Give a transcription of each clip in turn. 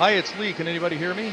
Hi, it's Lee. Can anybody hear me?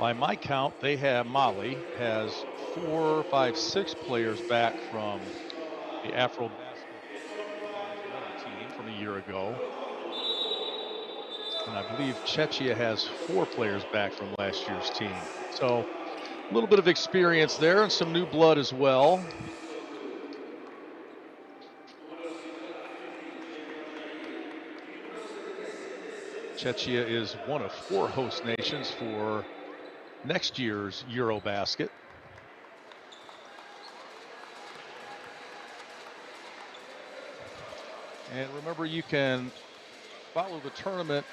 By my count, they have Mali has 4, 5, 6 players back from the Afro Venezuela team from a year ago. And I believe Czechia has 4 players back from last year's team. So a little bit of experience there and some new blood as well. Czechia is one of 4 host nations for next year's Eurobasket. And remember, you can follow the tournament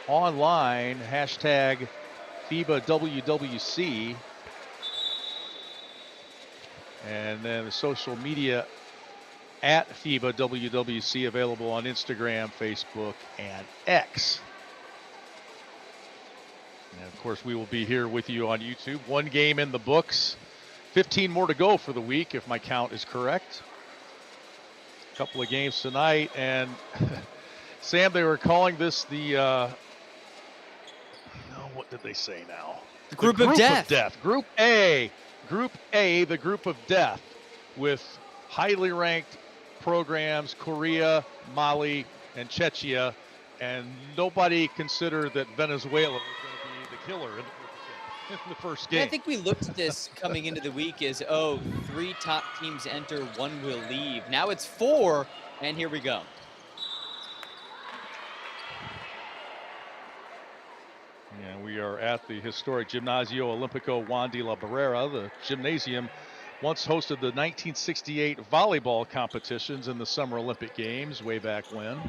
online, hashtag FIBA WWC, and then the social media at FIBA WWC, available on Instagram, Facebook, and X. And of course, we will be here with you on YouTube. 1 game in the books, 15 more to go for the week, if my count is correct. A couple of games tonight, and Sam, they were calling this the, what did they say now? The group of death. Group A, the group of death, with highly ranked programs, Korea, Mali, and Czechia, and nobody considered that Venezuela was going to be the killer in the first game. I think we looked at this coming into the week as, 3 top teams enter, 1 will leave. Now it's 4, and here we go. And we are at the historic Gimnasio Olimpico Juan de la Barrera. The gymnasium once hosted the 1968 volleyball competitions in the Summer Olympic Games way back when.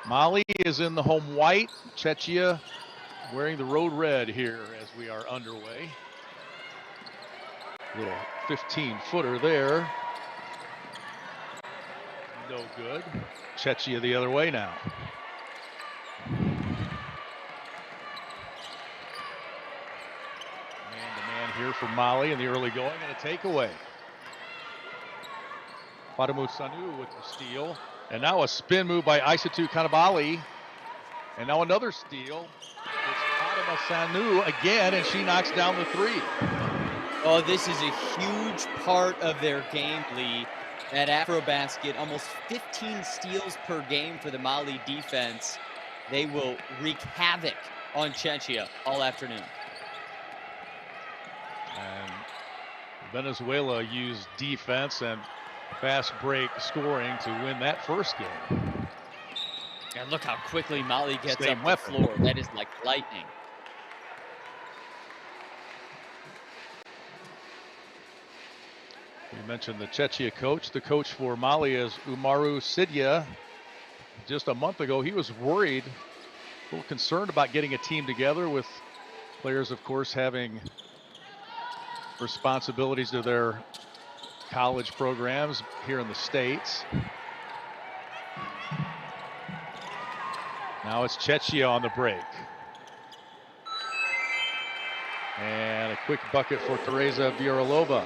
Mali is in the home white. Czechia wearing the road red here as we are underway. Little 15-footer there. No good. Czechia the other way now. Man-to-man here for Mali in the early going, and a takeaway. Fatimu Sanu with the steal. And now a spin move by Aissatou Kanabali. And now another steal. It's Fatima Sanu again, and she knocks down the 3. Oh, this is a huge part of their game, Lee. That Afrobasket, almost 15 steals per game for the Mali defense. They will wreak havoc on Czechia all afternoon. And Venezuela used defense and fast break scoring to win that first game. And look how quickly Mali gets Same up weapon. the floor. That is like lightning. We mentioned the Czechia coach. The coach for Mali is Umaru Sidya. Just a month ago, he was worried, a little concerned about getting a team together, with players, of course, having responsibilities to their college programs here in the States. Now it's Czechia on the break. And a quick bucket for Teresa Viralova.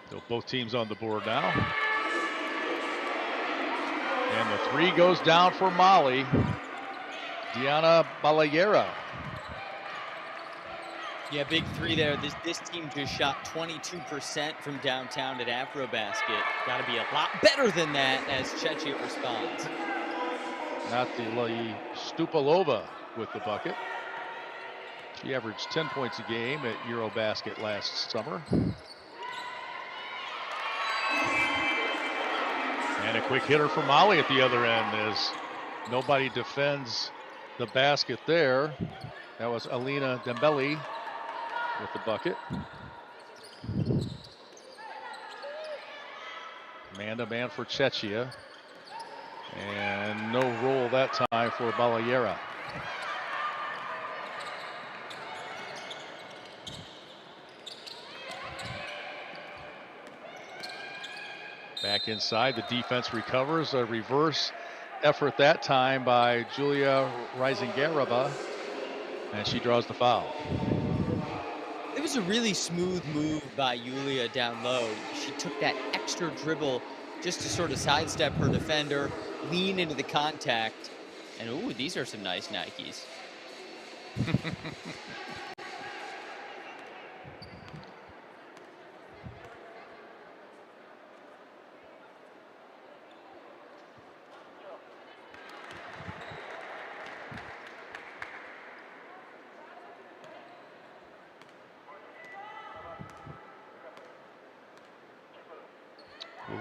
So both teams on the board now. And the 3 goes down for Mali. Diana Balayera. Yeah, big 3 there. This team just shot 22% from downtown at Afrobasket. Got to be a lot better than that as Czechia responds. Natalie Stupalova with the bucket. She averaged 10 points a game at Eurobasket last summer. And a quick hitter for Mali at the other end as nobody defends the basket there. That was Alina Dembele with the bucket. Man-to-man for Czechia. And no roll that time for Balayera. Back inside, the defense recovers. A reverse effort that time by Julia Reisingarova, and she draws the foul. It was a really smooth move by Yulia down low. She took that extra dribble just to sort of sidestep her defender, lean into the contact, and ooh, these are some nice Nikes.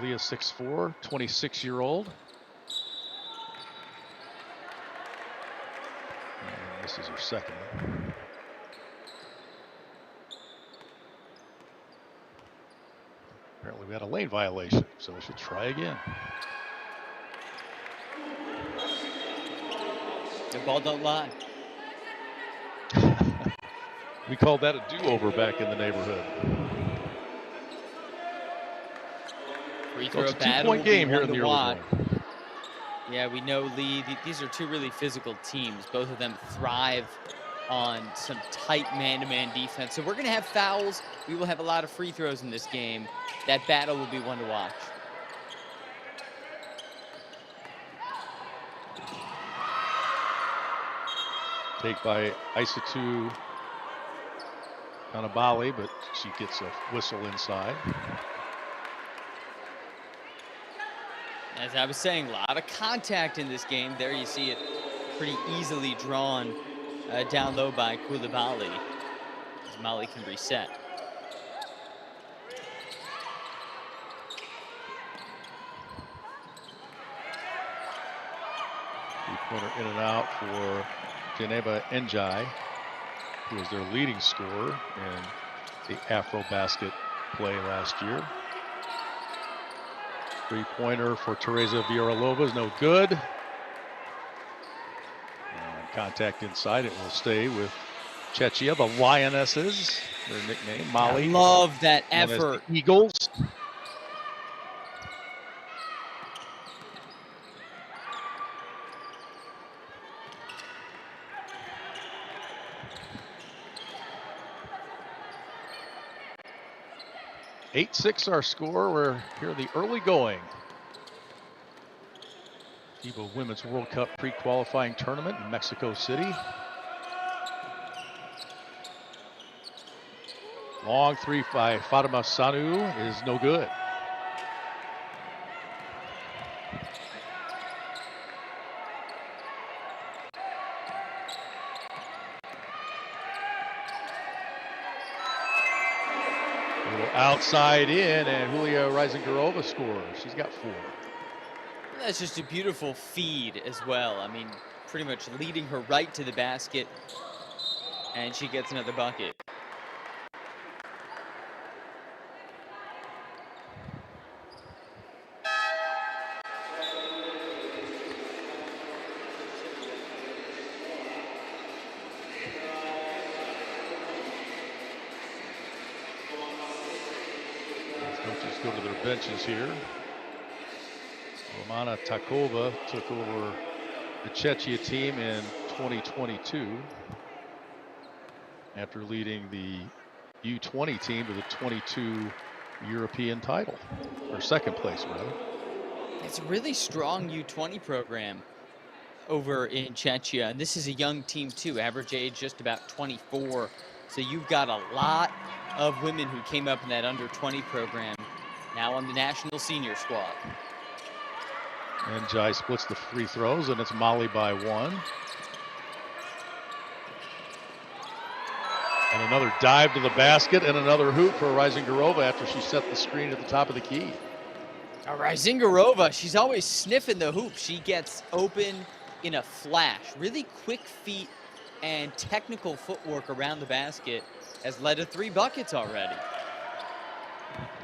Julia 6'4", 26-year-old. And this is her second one. Apparently we had a lane violation, so we should try again. The ball don't lie. We called that a do-over back in the neighborhood. Free So throw it's a battle two-point will be game here one in to the early watch. going. Yeah, we know Lee. These are two really physical teams. Both of them thrive on some tight man-to-man defense. So we're going to have fouls. We will have a lot of free throws in this game. That battle will be one to watch. Take by Isatu Kanabali, but she gets a whistle inside. As I was saying, a lot of contact in this game. There you see it pretty easily drawn down low by Koulibaly as Mali can reset. Three-pointer in and out for Geneva Njai, who was their leading scorer in the Afro-Basket play last year. Three-pointer for Teresa Villaralova is no good. And contact inside, it will stay with Czechia, the Lionesses, their nickname. Mali. I love that known as the effort. Eagles. (8-6) our score. We're here in the early going. FIBA Women's World Cup pre-qualifying tournament in Mexico City. Long three by Fatima Sanu is no good. A little outside in, and Julia Reisengarova scores. She's got 4. That's just a beautiful feed as well. I mean, pretty much leading her right to the basket, and she gets another bucket. Coaches go to their benches here. Romana Takova took over the Czechia team in 2022 after leading the U20 team to the 22 European title, or second place rather. It's a really strong U20 program over in Czechia, and this is a young team too, average age just about 24. So you've got a lot of women who came up in that under 20 program now on the national senior squad. And Jai splits the free throws, and it's Mali by 1. And another dive to the basket and another hoop for Reisengarova after she set the screen at the top of the key. Reisengarova, she's always sniffing the hoop. She gets open in a flash. Really quick feet and technical footwork around the basket has led to 3 buckets already.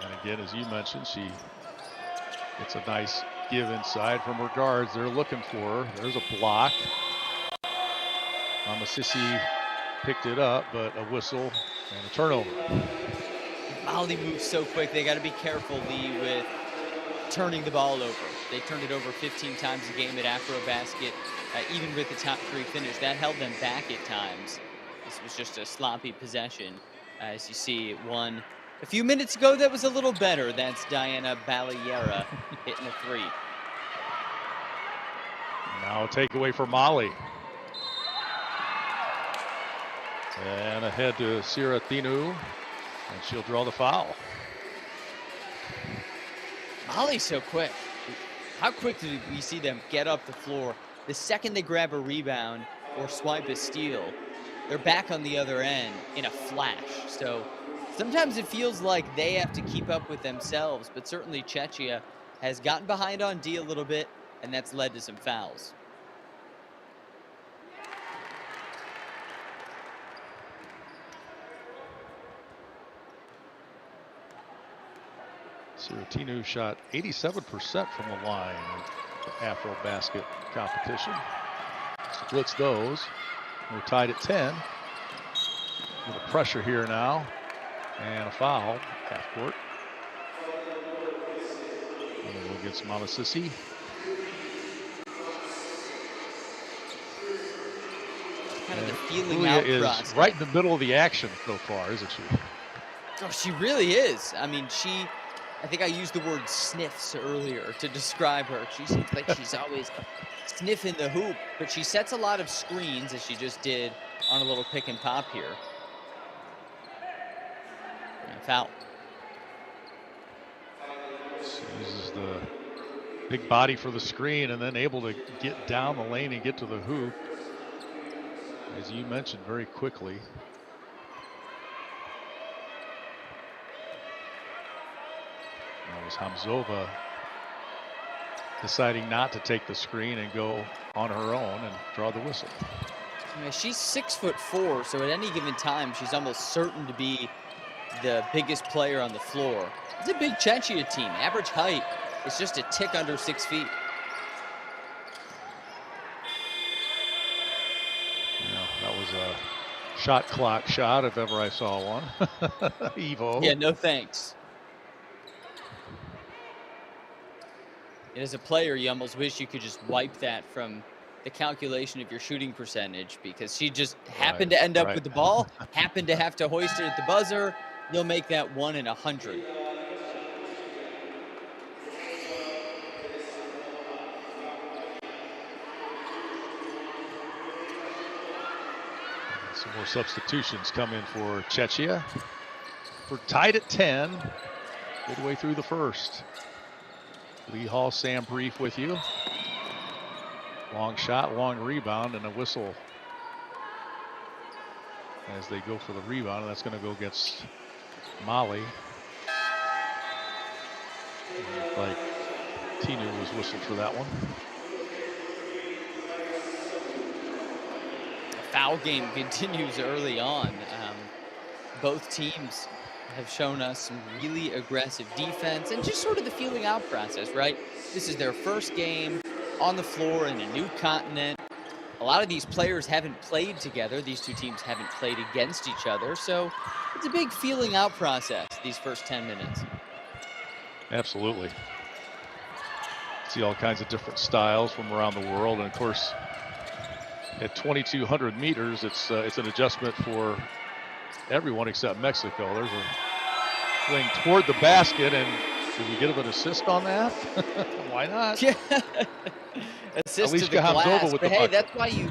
And again, as you mentioned, she gets a nice give inside from her guards. They're looking for her. There's a block. Amasisi picked it up, but a whistle and a turnover. Mali moves so quick. They got to be careful, Lee, with turning the ball over. They turned it over 15 times a game at Afro-Basket. Even with the top 3 finish, that held them back at times. This was just a sloppy possession. As you see, one a few minutes ago that was a little better. That's Diana Baliera hitting a three. Now a takeaway for Mali. And ahead to Sierra Tinu, and she'll draw the foul. Mali's so quick. How quick did we see them get up the floor? The second they grab a rebound or swipe a steal, they're back on the other end in a flash. So sometimes it feels like they have to keep up with themselves, but certainly Czechia has gotten behind on D a little bit, and that's led to some fouls. Siratinu shot 87% from the line in the Afro basket competition. Splits those. We're tied at 10. A little pressure here now. And a foul, half court. And we'll get some Malasisi. Kind of the feeling out process. Is right in the middle of the action so far, isn't she? Oh, she really is. I mean, I think I used the word sniffs earlier to describe her. She seems like she's always sniffing the hoop, but she sets a lot of screens, as she just did on a little pick and pop here. And foul. She uses the big body for the screen and then able to get down the lane and get to the hoop. As you mentioned, very quickly. That was Hamzova deciding not to take the screen and go on her own and draw the whistle. I mean, she's 6'4", so at any given time, she's almost certain to be the biggest player on the floor. It's a big Czechia team. Average height is just a tick under 6 feet. Yeah, that was a shot clock shot if ever I saw one. Evo. Yeah, no thanks. And as a player, you almost wish you could just wipe that from the calculation of your shooting percentage, because she just happened to end up with the ball, happened to have to hoist it at the buzzer. You'll make that 1 in 100. Some more substitutions come in for Czechia. We're tied at 10, midway through the first. Lee Hall, Sam Brief with you. Long shot, long rebound, and a whistle as they go for the rebound. And that's going to go against Mali. Like Tinu was whistled for that one. The foul game continues early on. Both teams have shown us some really aggressive defense and just sort of the feeling out process, right? This is their first game on the floor in a new continent. A lot of these players haven't played together. These two teams haven't played against each other. So it's a big feeling out process these first 10 minutes. Absolutely. See all kinds of different styles from around the world. And of course, at 2,200 meters, it's an adjustment for everyone except Mexico. There's a swing toward the basket, and did we get an assist on that? Why not? Yeah. Assist to the glass. But hey, that's why you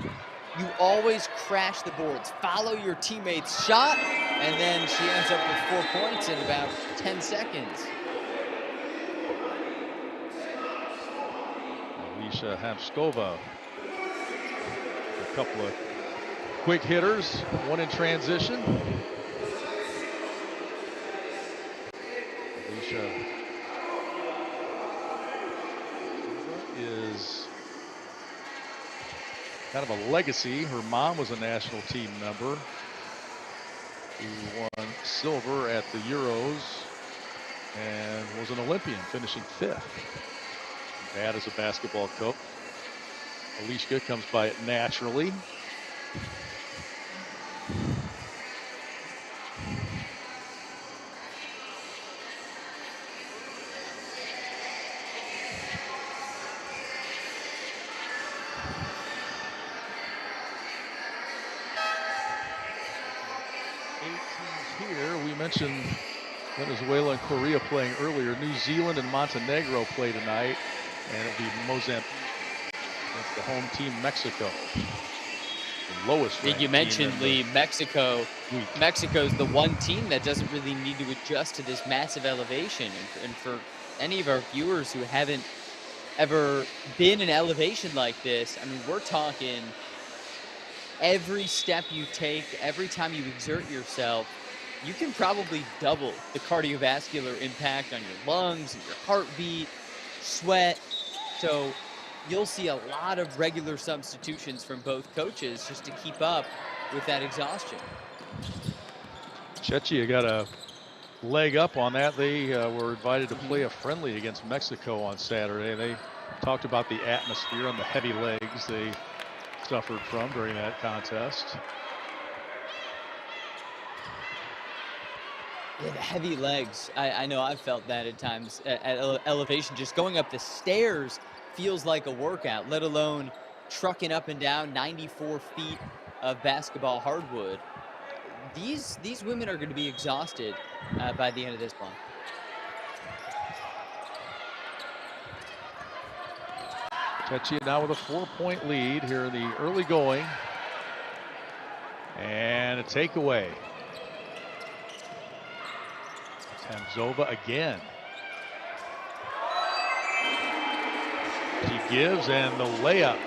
always crash the boards. Follow your teammate's shot, and then she ends up with 4 points in about 10 seconds. Alicia Hamskova. A couple of quick hitters, one in transition. Alicia is kind of a legacy. Her mom was a national team member who won silver at the Euros and was an Olympian, finishing 5th. Dad is a basketball coach. Alicia comes by it naturally. here. We mentioned Venezuela and Korea playing earlier. New Zealand and Montenegro play tonight, and it'll be Mozambique against the home team Mexico. The lowest ranked You mentioned, team Lee, Mexico's the one team that doesn't really need to adjust to this massive elevation. And for any of our viewers who haven't ever been in elevation like this, I mean, we're talking every step you take, every time you exert yourself, you can probably double the cardiovascular impact on your lungs and your heartbeat, sweat. So you'll see a lot of regular substitutions from both coaches just to keep up with that exhaustion. Czechia got a leg up on that. They were invited to play a friendly against Mexico on Saturday. They talked about the atmosphere and the heavy legs they suffered from during that contest. Yeah, the heavy legs. I know I've felt that at times at elevation. Just going up the stairs feels like a workout, let alone trucking up and down 94 feet of basketball hardwood. These women are going to be exhausted by the end of this one. Czechia now with a 4-point lead here in the early going. And a takeaway. Tamzova again. She gives, and the layup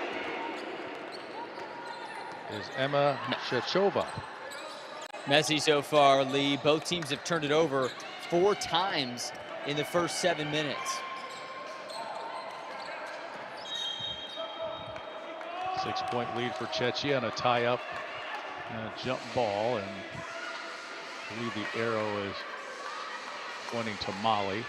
is Emma Shechova. Messy so far, Lee. Both teams have turned it over 4 times in the first 7 minutes. 6-point lead for Czechia and a tie-up and a jump ball, and I believe the arrow is pointing to Mali.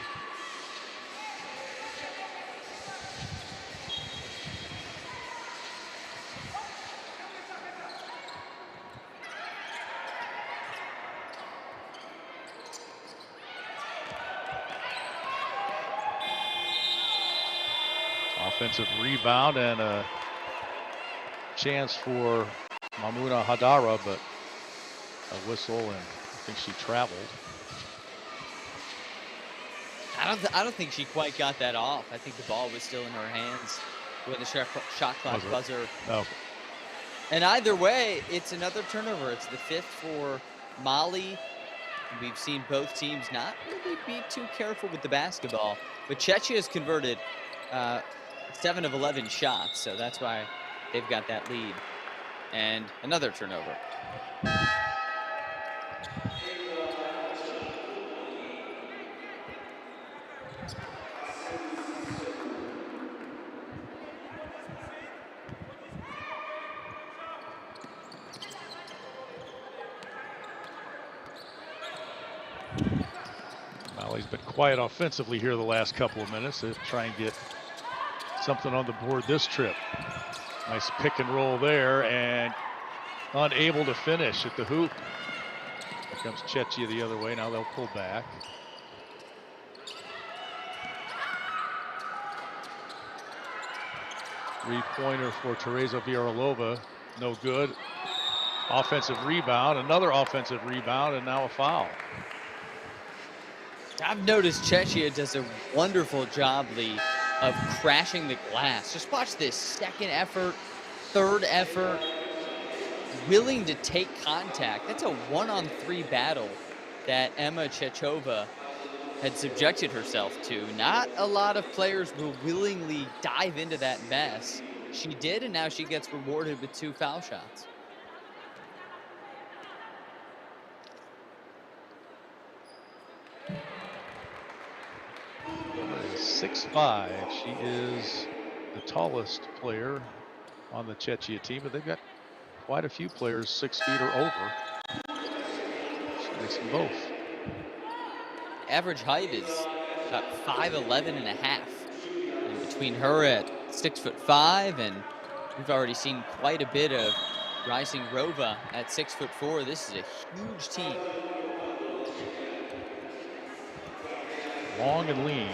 Offensive rebound and a chance for Mamuna Hadara, but a whistle, and I think she traveled. I don't think she quite got that off. I think the ball was still in her hands when the shot clock buzzer. Oh. And either way, it's another turnover. It's the 5th for Mali. We've seen both teams not really be too careful with the basketball, but Czechia has converted 7 of 11 shots, so that's why they've got that lead. And another turnover. Mali's been quiet offensively here the last couple of minutes. They'll try and get something on the board this trip. Nice pick and roll there, and unable to finish at the hoop. Here comes Czechia the other way. Now they'll pull back. Three-pointer for Teresa Villaralova. No good. Offensive rebound, another offensive rebound, and now a foul. I've noticed Czechia does a wonderful job, Lee, of crashing the glass. Just watch this second effort, third effort, willing to take contact. That's a 1-on-3 battle that Emma Shechova had subjected herself to. Not a lot of players will willingly dive into that mess. She did, and now she gets rewarded with 2 foul shots. Is 6'5". She is the tallest player on the Czechia team, but they've got quite a few players 6 feet or over. She makes them both. Average height is about 5'11" and a half. And between her at 6'5", and we've already seen quite a bit of rising Rova at 6'4". This is a huge team. Long and lean.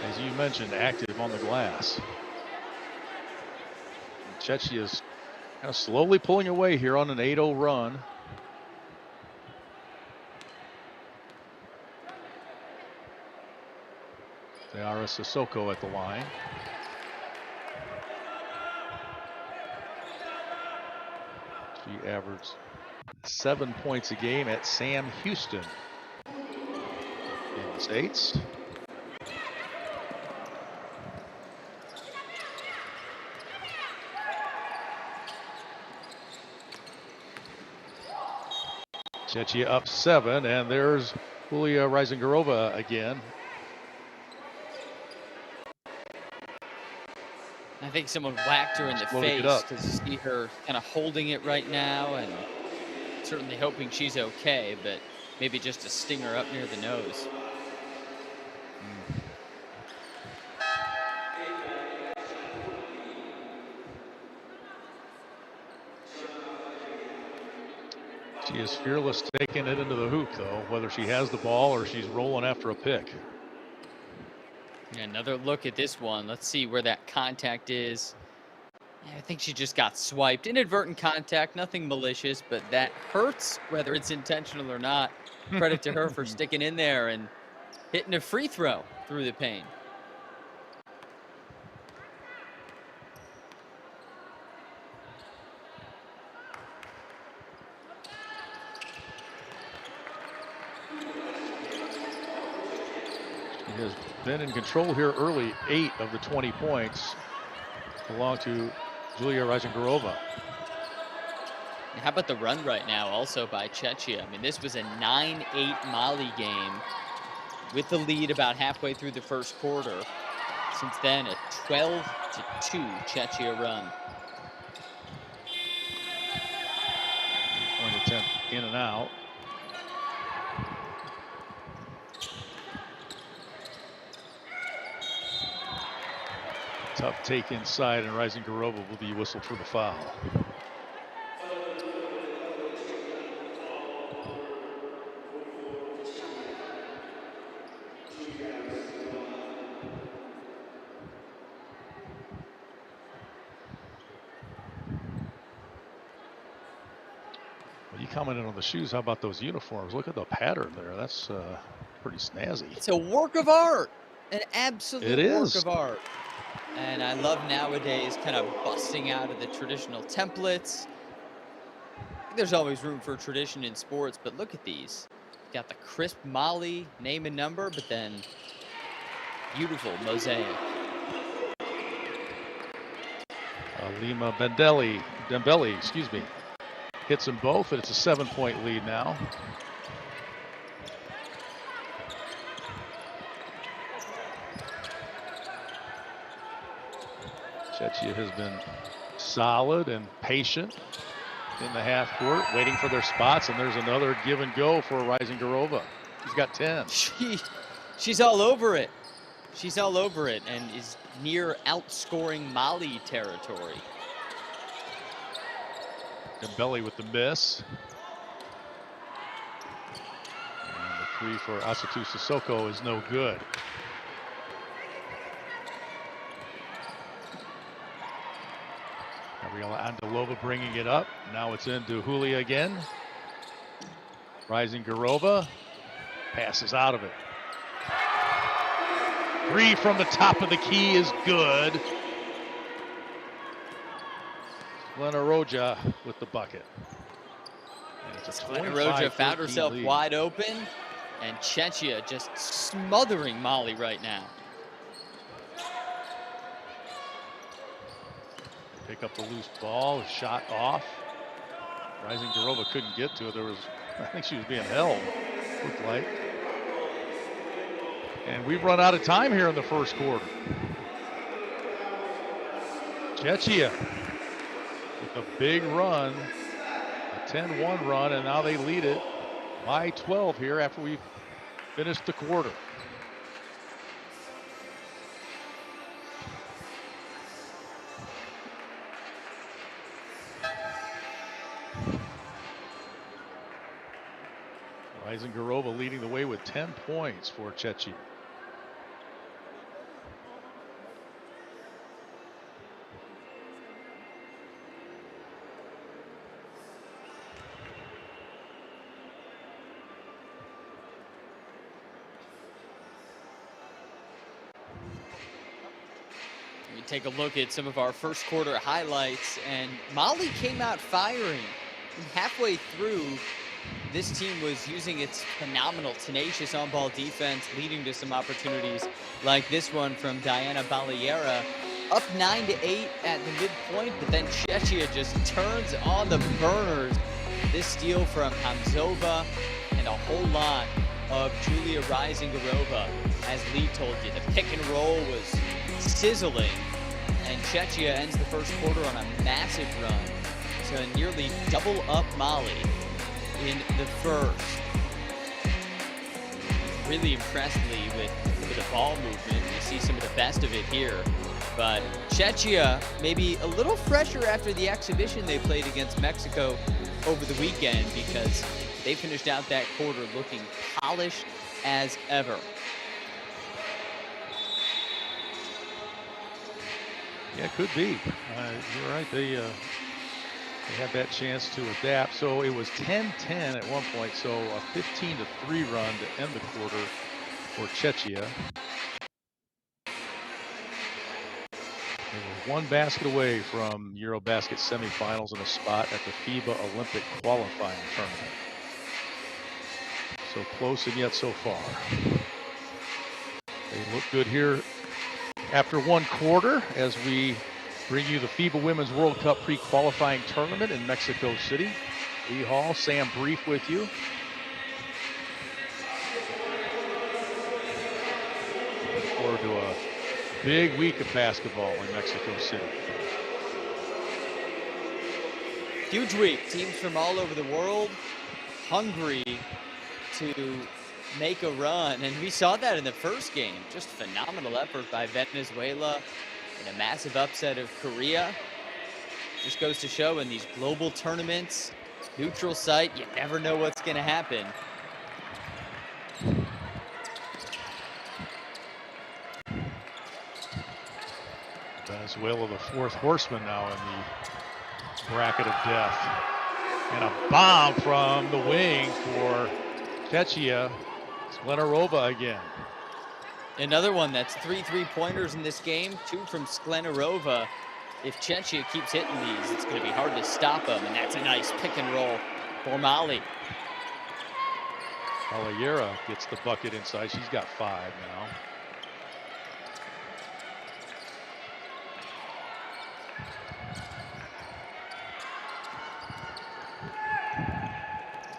As you mentioned, active on the glass. Czechia is kind of slowly pulling away here on an 8-0 run. Yara Sissoko at the line. She averaged 7 points a game at Sam Houston in the States. Czechia up 7, and there's Julia Reisengarova again. I think someone whacked her in the face because you see her kind of holding it right now and certainly hoping she's okay, but maybe just a stinger up near the nose. She is fearless taking it into the hoop, though, whether she has the ball or she's rolling after a pick. Another look at this one. Let's see where that contact is. I think she just got swiped. Inadvertent contact, nothing malicious, but that hurts, whether it's intentional or not. Credit to her for sticking in there and hitting a free throw through the paint. She has been in control here early. 8 of the 20 points belong to Julia Reisengarova. How about the run right now also by Czechia? I mean, this was a 9-8 Mali game with the lead about halfway through the first quarter. Since then, a 12-2 Czechia run. Point attempt in and out. Tough take inside, and Reisengarova will be whistled for the foul. Well, you commented on the shoes. How about those uniforms? Look at the pattern there. That's pretty snazzy. It's a work of art. An absolute work of art. And I love nowadays kind of busting out of the traditional templates. There's always room for tradition in sports, but look at these. Got the crisp Mali name and number, but then beautiful mosaic. Lima Dembele, excuse me, hits them both, and it's a 7-point lead now. Czechia has been solid and patient in the half court, waiting for their spots, and there's another give and go for Reisengarova. She's got 10. She's all over it. She's all over it and is near outscoring Mali territory. Dembele with the miss. And the three for Asatu Sissoko is no good. Gabriela Andalova bringing it up. Now it's into Julia again. Reisengarova passes out of it. Three from the top of the key is good. Lena Roja with the bucket. Lena Roja found herself wide open, and Czechia just smothering Mali right now. Pick up the loose ball, shot off. Reisengarova couldn't get to it. I think she was being held, looked like. And we've run out of time here in the first quarter. Czechia with a big run, a 10-1 run, and now they lead it by 12 here after we finished the quarter. Reisengarova leading the way with 10 points for Czechia. take a look at some of our first quarter highlights, and Mali came out firing. Halfway through, this team was using its phenomenal, tenacious on-ball defense, leading to some opportunities like this one from Diana Baliera. Up 9-8 at the midpoint, but then Czechia just turns on the burners. This steal from Hamzova and a whole lot of Julia Rising-Garova. As Lee told you, the pick and roll was sizzling, and Czechia ends the first quarter on a massive run to nearly double up Mali in the first. Really impressed Lee with the ball movement. You see some of the best of it here. But Czechia maybe a little fresher after the exhibition they played against Mexico over the weekend, because they finished out that quarter looking polished as ever. Yeah, it could be. You're right. They had that chance to adapt. So it was 10-10 at one point. So a 15-3 run to end the quarter for Czechia. They were one basket away from Eurobasket semifinals and a spot at the FIBA Olympic qualifying tournament. So close and yet so far. They look good here after one quarter as we bring you the FIBA Women's World Cup pre-qualifying tournament in Mexico City. Lee Hall, Sam Brief with you. Looking forward to a big week of basketball in Mexico City. Huge week. Teams from all over the world hungry to make a run, and we saw that in the first game. Just phenomenal effort by Venezuela and a massive upset of Korea. Just goes to show in these global tournaments, neutral site, you never know what's going to happen. Venezuela, the fourth horseman now in the bracket of death. And a bomb from the wing for Czechia. Sklenarova again. Another one that's 3 3-pointers in this game, 2 from Sklenarova. If Czechia keeps hitting these, it's going to be hard to stop them, and that's a nice pick and roll for Mali. Baliera gets the bucket inside. She's got 5 now.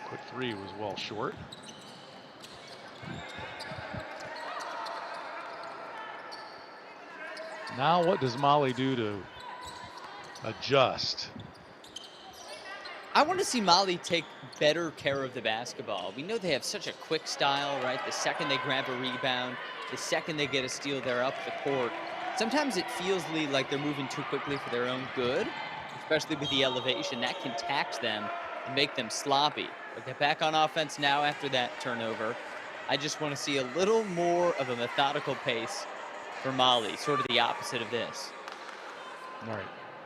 Quick three was well short. Now what does Mali do to adjust? I want to see Mali take better care of the basketball. We know they have such a quick style, right? The second they grab a rebound, the second they get a steal, they're up the court. Sometimes it feels like they're moving too quickly for their own good, especially with the elevation. That can tax them and make them sloppy. But get back on offense now after that turnover. I just want to see a little more of a methodical pace for Mali, sort of the opposite of this. All right,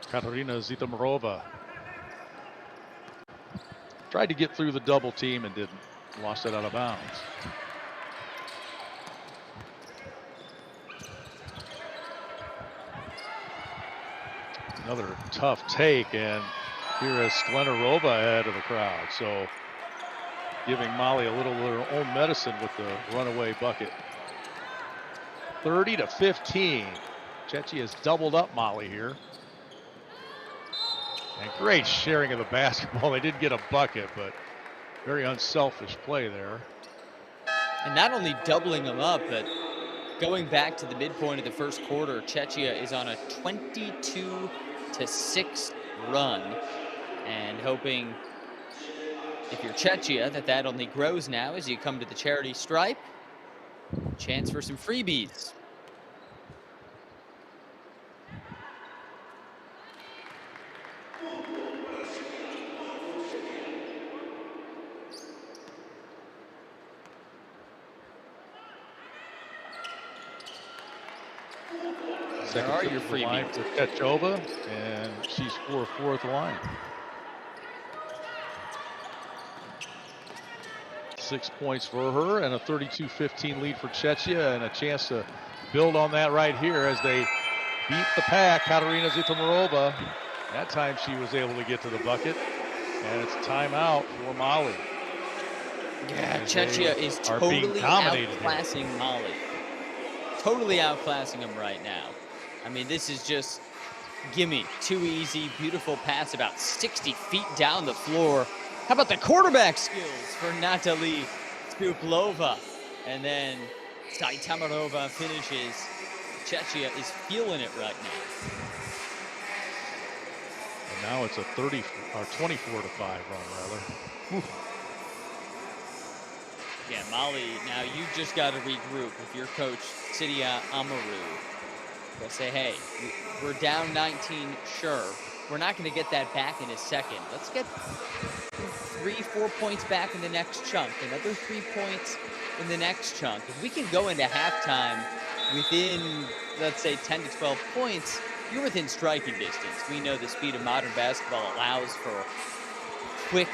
Katarina Zitamarova tried to get through the double team and didn't. Lost it out of bounds. Another tough take, and here is Sklenarova ahead of the crowd. So giving Mali a little of their own medicine with the runaway bucket. 30-15. Czechia has doubled up Mali here. And great sharing of the basketball. They did get a bucket, but very unselfish play there. And not only doubling them up, but going back to the midpoint of the first quarter, Czechia is on a 22-6 run. And hoping, if you're Czechia, that only grows now as you come to the charity stripe. Chance for some freebies. There are your freebies. For Petchova, and she's for a fourth line. 6 points for her and a 32-15 lead for Czechia, and a chance to build on that right here as they beat the pack. Katarina Zitomarova. That time she was able to get to the bucket. And it's timeout for Mali. Yeah, As Czechia they is are being totally dominated here. outclassing Mali. Totally outclassing them right now. I mean, this is just gimme. Too easy. Beautiful pass about 60 feet down the floor. How about the quarterback skills for Natalie Stuplova? And then Saitamarova finishes. Czechia is feeling it right now. And now it's a 30 or 24 to 5 run rather. Whew. Yeah, Mali, now you just got to regroup with your coach, Sidia Amaru. They'll say, hey, we're down 19, sure. We're not going to get that back in a second. Let's get 3-4 points back in the next chunk, another 3 points in the next chunk. If we can go into halftime within, let's say, 10 to 12 points, you're within striking distance. We know the speed of modern basketball allows for quick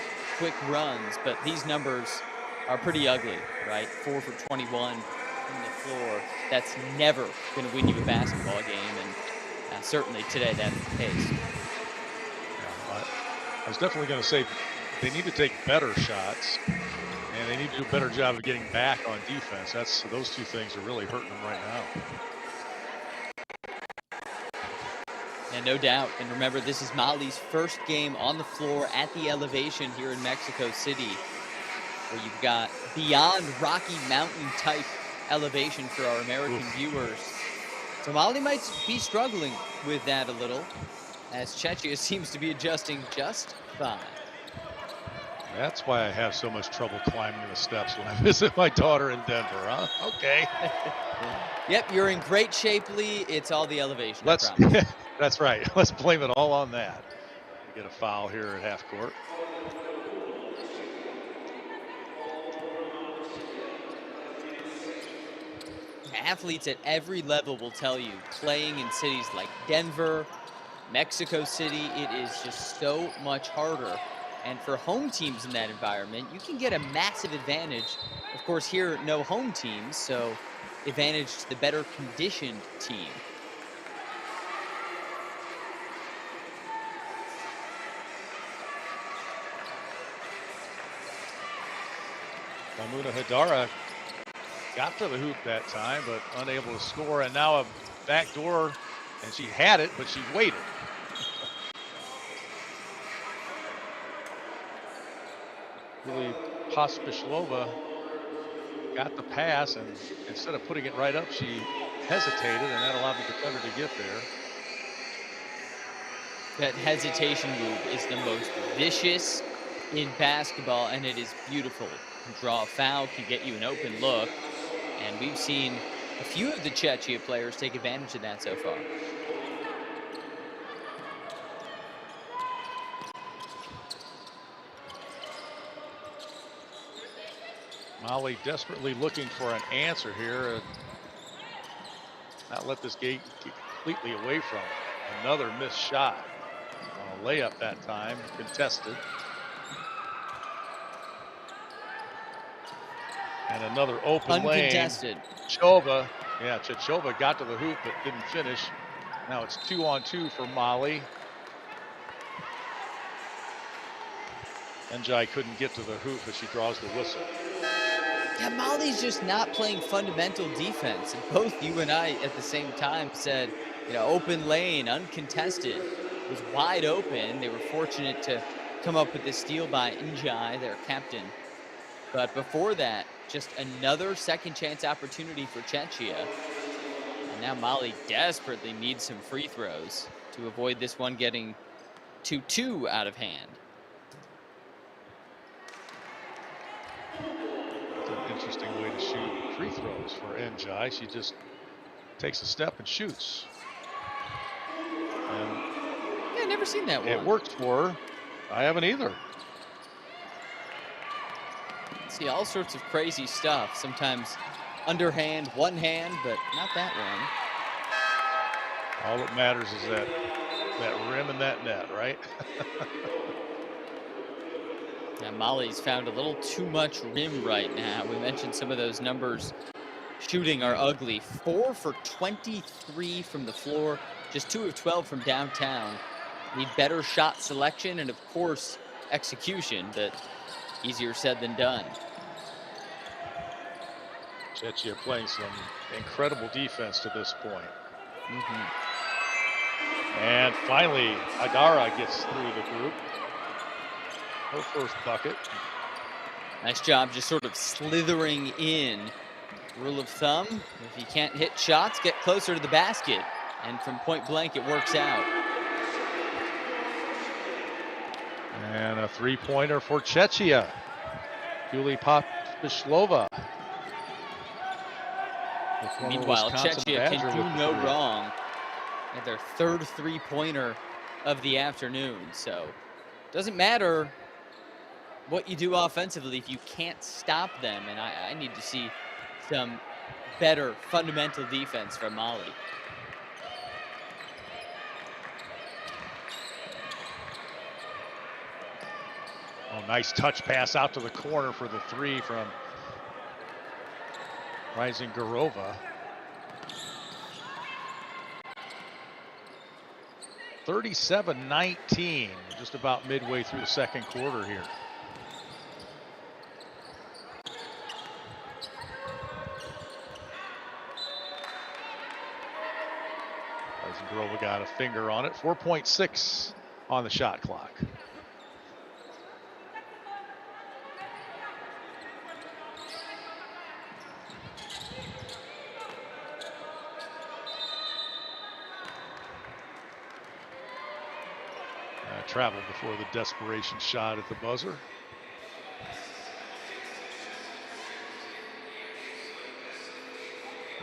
runs, but these numbers are pretty ugly, right? 4 for 21 from the floor. That's never going to win you a basketball game, and certainly today that's the case. Yeah, I was definitely going to say they need to take better shots, and they need to do a better job of getting back on defense. Those two things are really hurting them right now. And no doubt. And remember, this is Mali's first game on the floor at the elevation here in Mexico City, where you've got beyond Rocky Mountain type elevation for our American viewers. So Mali might be struggling with that a little, as Czechia seems to be adjusting just fine. That's why I have so much trouble climbing the steps when I visit my daughter in Denver, huh? Okay. Yep, you're in great shape, Lee. It's all the elevation. That's right. Let's blame it all on that. We get a foul here at half court. Athletes at every level will tell you, playing in cities like Denver, Mexico City, it is just so much harder. And for home teams in that environment, you can get a massive advantage. Of course, here, no home teams, so advantage to the better conditioned team. Mamuna Hidara got to the hoop that time, but unable to score. And now a backdoor, and she had it, but she waited. Really, Pospashlova got the pass, and instead of putting it right up, she hesitated, and that allowed the defender to get there. That hesitation move is the most vicious in basketball, and it is beautiful. You can draw a foul, can get you an open look, and we've seen a few of the Czechia players take advantage of that so far. Mali desperately looking for an answer here, and not let this gate get completely away from it. Another missed shot. A layup that time, contested. And another open Uncontested. lane. Chechova got to the hoop but didn't finish. Now it's 2-on-2 for Mali. Njai couldn't get to the hoop, but she draws the whistle. Yeah, Mali's just not playing fundamental defense. And both you and I at the same time said, open lane, uncontested, was wide open. They were fortunate to come up with the steal by Njai, their captain. But before that, just another second chance opportunity for Czechia. And now Mali desperately needs some free throws to avoid this one getting 2-2 out of hand. It's an interesting way to shoot free throws for Njai. She just takes a step and shoots. And yeah, never seen that one. It worked for her. I haven't either. See all sorts of crazy stuff. Sometimes underhand, one hand, but not that one. All that matters is that rim and that net, right? Now Mali's found a little too much rim right now. We mentioned some of those numbers shooting are ugly. 4 for 23 from the floor, just just 2 of 12 from downtown. Need better shot selection and, of course, execution, but easier said than done. Czechia playing some incredible defense to this point. And finally, Agara gets through the group. Her first bucket. Nice job just sort of slithering in. Rule of thumb, if you can't hit shots, get closer to the basket. And from point blank, it works out. And a three-pointer for Czechia. Julie Popishlova. Meanwhile, Czechia can do no wrong. And their third three-pointer of the afternoon. So doesn't matter what you do offensively if you can't stop them. And I need to see some better fundamental defense from Mali. Oh, nice touch pass out to the corner for the three from Rising Garova. 37-19, just about midway through the second quarter here. Rising Garova got a finger on it. 4.6 on the shot clock. Traveled before the desperation shot at the buzzer.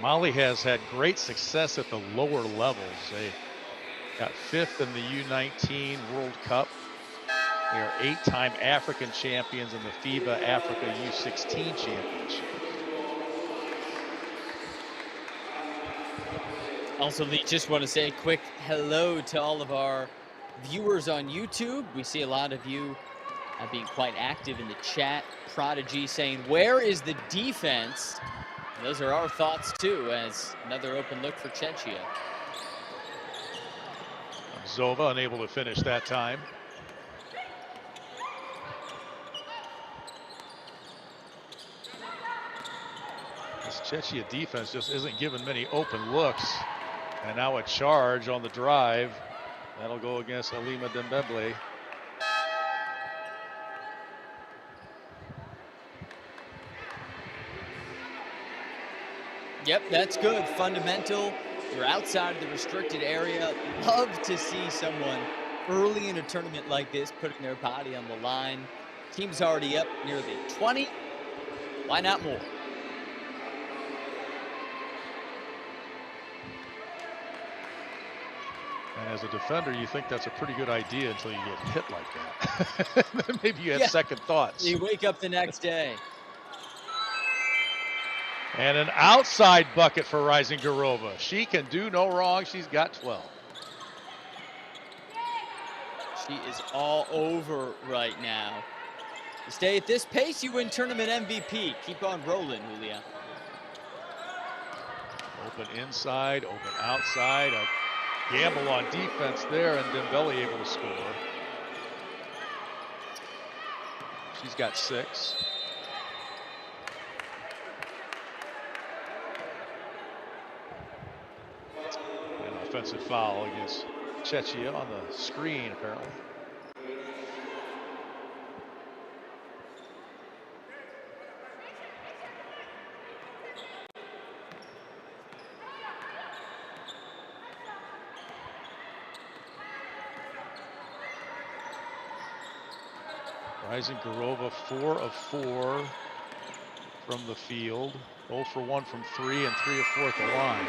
Mali has had great success at the lower levels. They got 5th in the U19 World Cup. They are 8-time African champions in the FIBA Africa U16 Championship. Also, Lee, just want to say a quick hello to all of our viewers on YouTube. We see a lot of you being quite active in the chat. Prodigy saying, where is the defense? And those are our thoughts too, as another open look for Czechia. Zova unable to finish that time. This Czechia defense just isn't giving many open looks. And now a charge on the drive. That'll go against Alima Dembele. Yep, that's good. Fundamental. You're outside of the restricted area. Love to see someone early in a tournament like this putting their body on the line. Team's already up nearly 20. Why not more? And as a defender, you think that's a pretty good idea until you get hit like that. Then maybe you have second thoughts. You wake up the next day. And an outside bucket for Rising Garova. She can do no wrong. She's got 12. She is all over right now. You stay at this pace, you win tournament MVP. Keep on rolling, Julia. Open inside, open outside. A gamble on defense there, and Dembele able to score. She's got 6. An offensive foul against Czechia on the screen, apparently. Rising Garova 4 of 4 from the field, 0 for 1 from 3, and 3 of 4 at the line.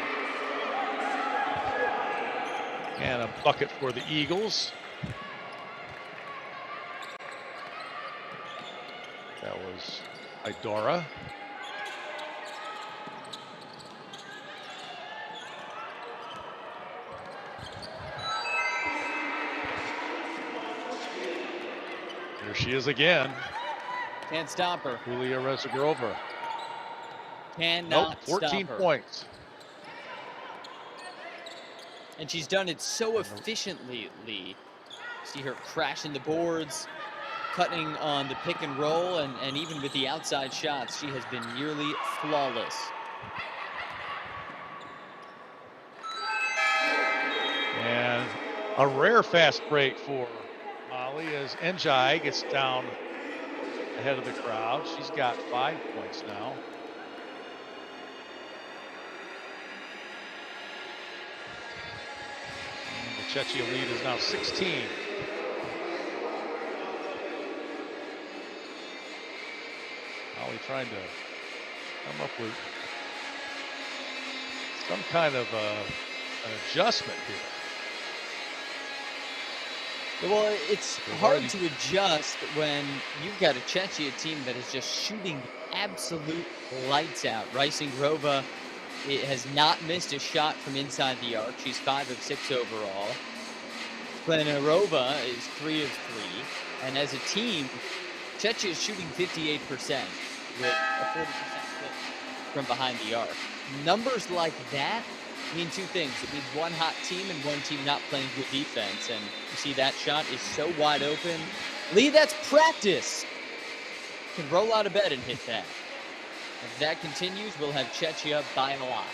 And a bucket for the Eagles. That was Idora. Here she is again. Can't stop her. Julia Rezagorova. Cannot nope, 14 stop her. points. And she's done it so efficiently, Lee. See her crashing the boards, cutting on the pick and roll, and even with the outside shots, she has been nearly flawless. And a rare fast break for Molly as Njai gets down ahead of the crowd. She's got 5 points now. And the Czechia lead is now 16. Molly trying to come up with some kind of an adjustment here. Well, it's hard to adjust when you've got a Czechia team that is just shooting absolute lights out. Rysingova has not missed a shot from inside the arc. She's 5 of 6 overall. Klenarova is 3 of 3. And as a team, Czechia is shooting 58% with a 40% clip from behind the arc. Numbers like that mean two things. It means one hot team and one team not playing good defense. And you see that shot is so wide open. Lee, that's practice. Can roll out of bed and hit that. If that continues, we'll have Czechia by a lot.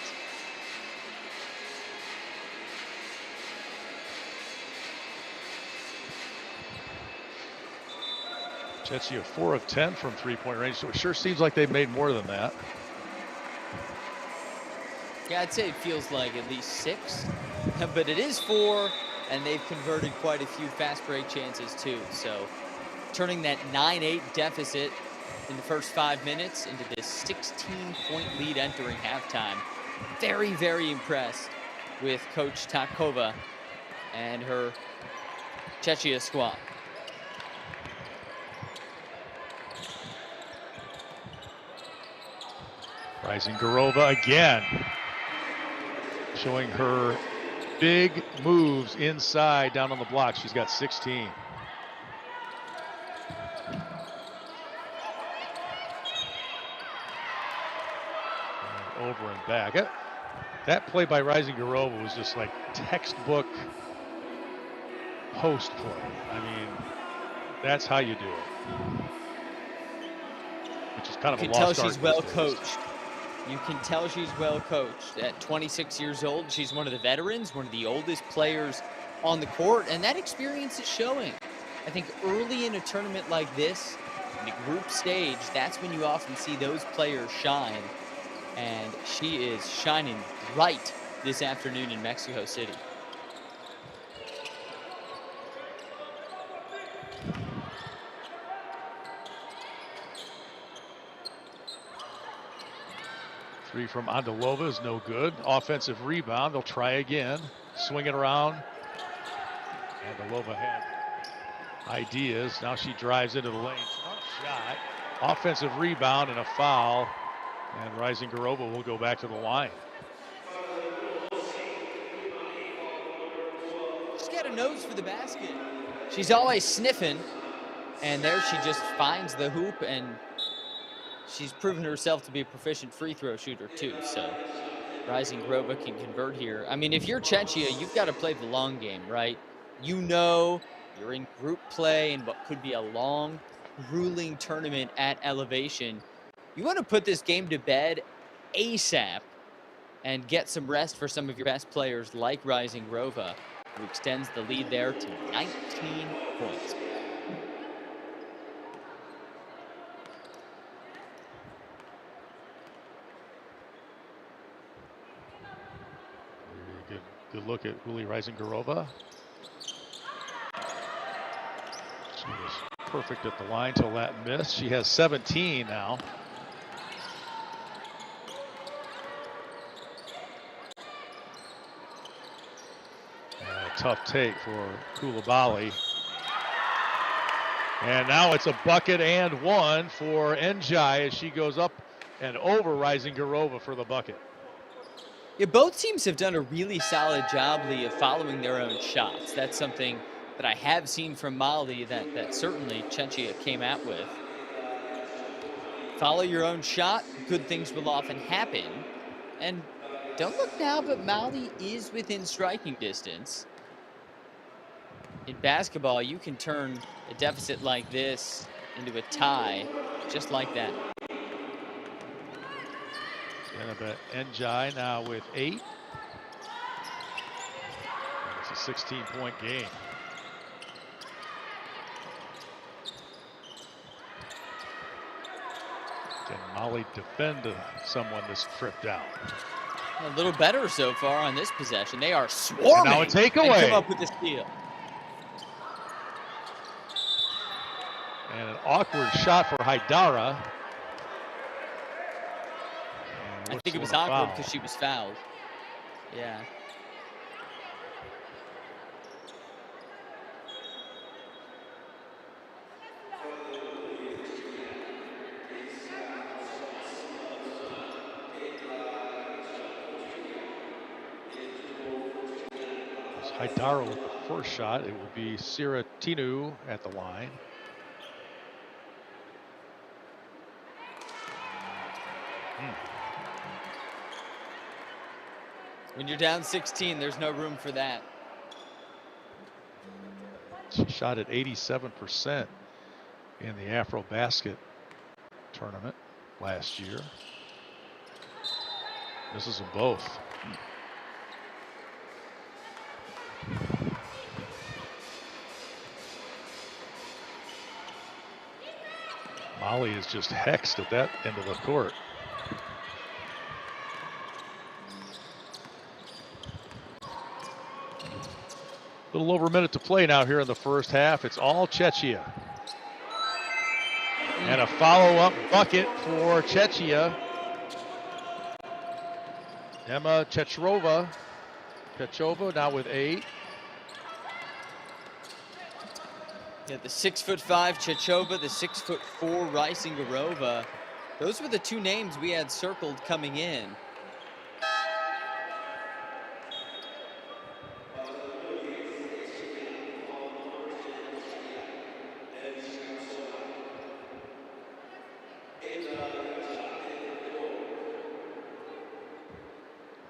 Czechia 4 of 10 from 3-point range, so it sure seems like they've made more than that. Yeah, I'd say it feels like at least 6, but it is 4, and they've converted quite a few fast break chances too. So turning that 9-8 deficit in the first 5 minutes into this 16-point lead entering halftime. Very, very impressed with Coach Takova and her Czechia squad. Rysingova again, showing her big moves inside down on the block. She's got 16. And over and back. That play by Rysingova was just like textbook post play. I mean, that's how you do it. Which is kind of a lost art. You can tell she's well coached. You can tell she's well coached. At 26 years old, she's one of the veterans, one of the oldest players on the court, and that experience is showing. I think early in a tournament like this, in the group stage, that's when you often see those players shine, and she is shining bright this afternoon in Mexico City. Three from Andalova is no good. Offensive rebound. They'll try again. Swing it around. Andalova had ideas. Now she drives into the lane. Tough shot. Offensive rebound and a foul. And Rysingova will go back to the line. She's got a nose for the basket. She's always sniffing. And there she just finds the hoop, and she's proven herself to be a proficient free throw shooter too, so Rysingova can convert here. I mean, if you're Czechia, you've got to play the long game, right? You know you're in group play in what could be a long, grueling tournament at elevation. You want to put this game to bed ASAP and get some rest for some of your best players like Rysingova, who extends the lead there to 19 points. Good look at Uli Rysingova. She was perfect at the line till that miss. She has 17 now. A tough take for Koulibaly. And now it's a bucket and one for Njai as she goes up and over Rysingova for the bucket. Yeah, both teams have done a really solid job, Lee, of following their own shots. That's something that I have seen from Mali that certainly Czechia came out with. Follow your own shot, good things will often happen. And Don't look now, but Mali is within striking distance. In basketball, you can turn a deficit like this into a tie just like that. Annabeth Njai now with 8. It's a 16-point game. Can Mali defend someone this trip down? A little better so far on this possession. They are swarming. And now a takeaway. And come up with the steal. And an awkward shot for Haidara. I think it was awkward because she was fouled. Yeah. Haidara with the first shot. It will be Sira Tinu at the line. When you're down 16, there's no room for that. She shot at 87% in the Afro-Basket tournament last year. Misses them both. Mali is just hexed at that end of the court. A little over a minute to play now here in the first half. It's all Czechia. And a follow-up bucket for Czechia. Emma Chechova now with 8. Yeah, the 6'5" Chechova, the 6'4" Rysingarova. Those were the two names we had circled coming in.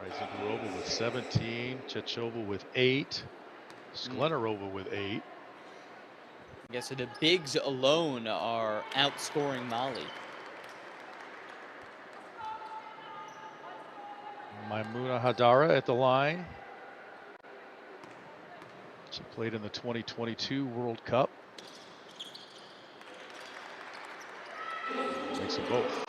Rysingarova with 17, Chechova with 8, Sklenarova with 8. Yeah, so the bigs alone are outscoring Mali. Maimuna Haidara at the line. She played in the 2022 World Cup. Makes them both.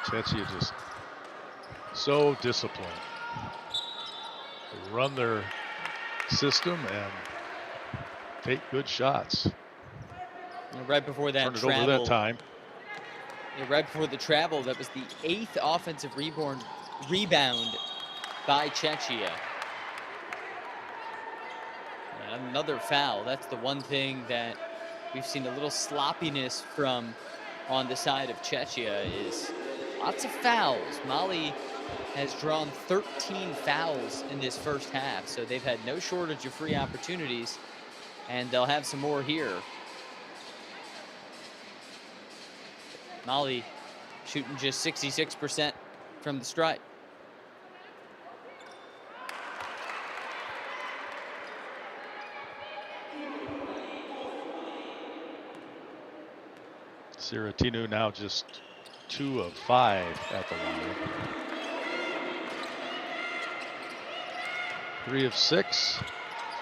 Czechia just so disciplined. They run their system and take good shots. And right before that Turned it over that time. Yeah, right before the travel, that was the 8th offensive rebound by Czechia. And another foul. That's the one thing that we've seen a little sloppiness from on the side of Czechia is lots of fouls. Mali has drawn 13 fouls in this first half, so they've had no shortage of free opportunities, and they'll have some more here. Mali shooting just 66% from the stripe. Sira Tinu now just 2 of 5 at the line. 3 of 6,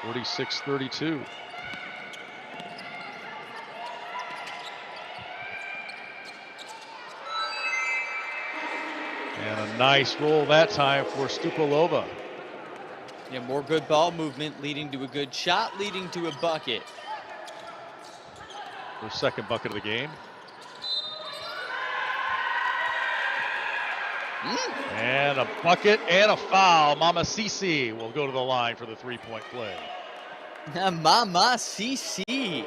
46-32. And a nice roll that time for Stupalova. Yeah, more good ball movement leading to a good shot, leading to a bucket. Her second bucket of the game. And a bucket and a foul. Mama Sisi will go to the line for the 3-point play. Mama Sisi.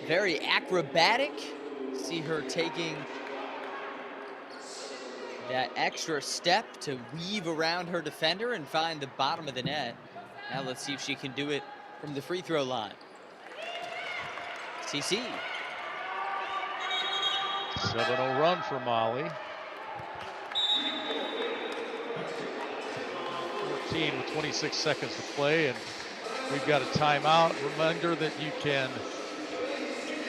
Very acrobatic. See her taking that extra step to weave around her defender and find the bottom of the net. Now let's see if she can do it from the free throw line. CC. 7-0 run for Molly. 14 with 26 seconds to play, and we've got a timeout. Reminder that you can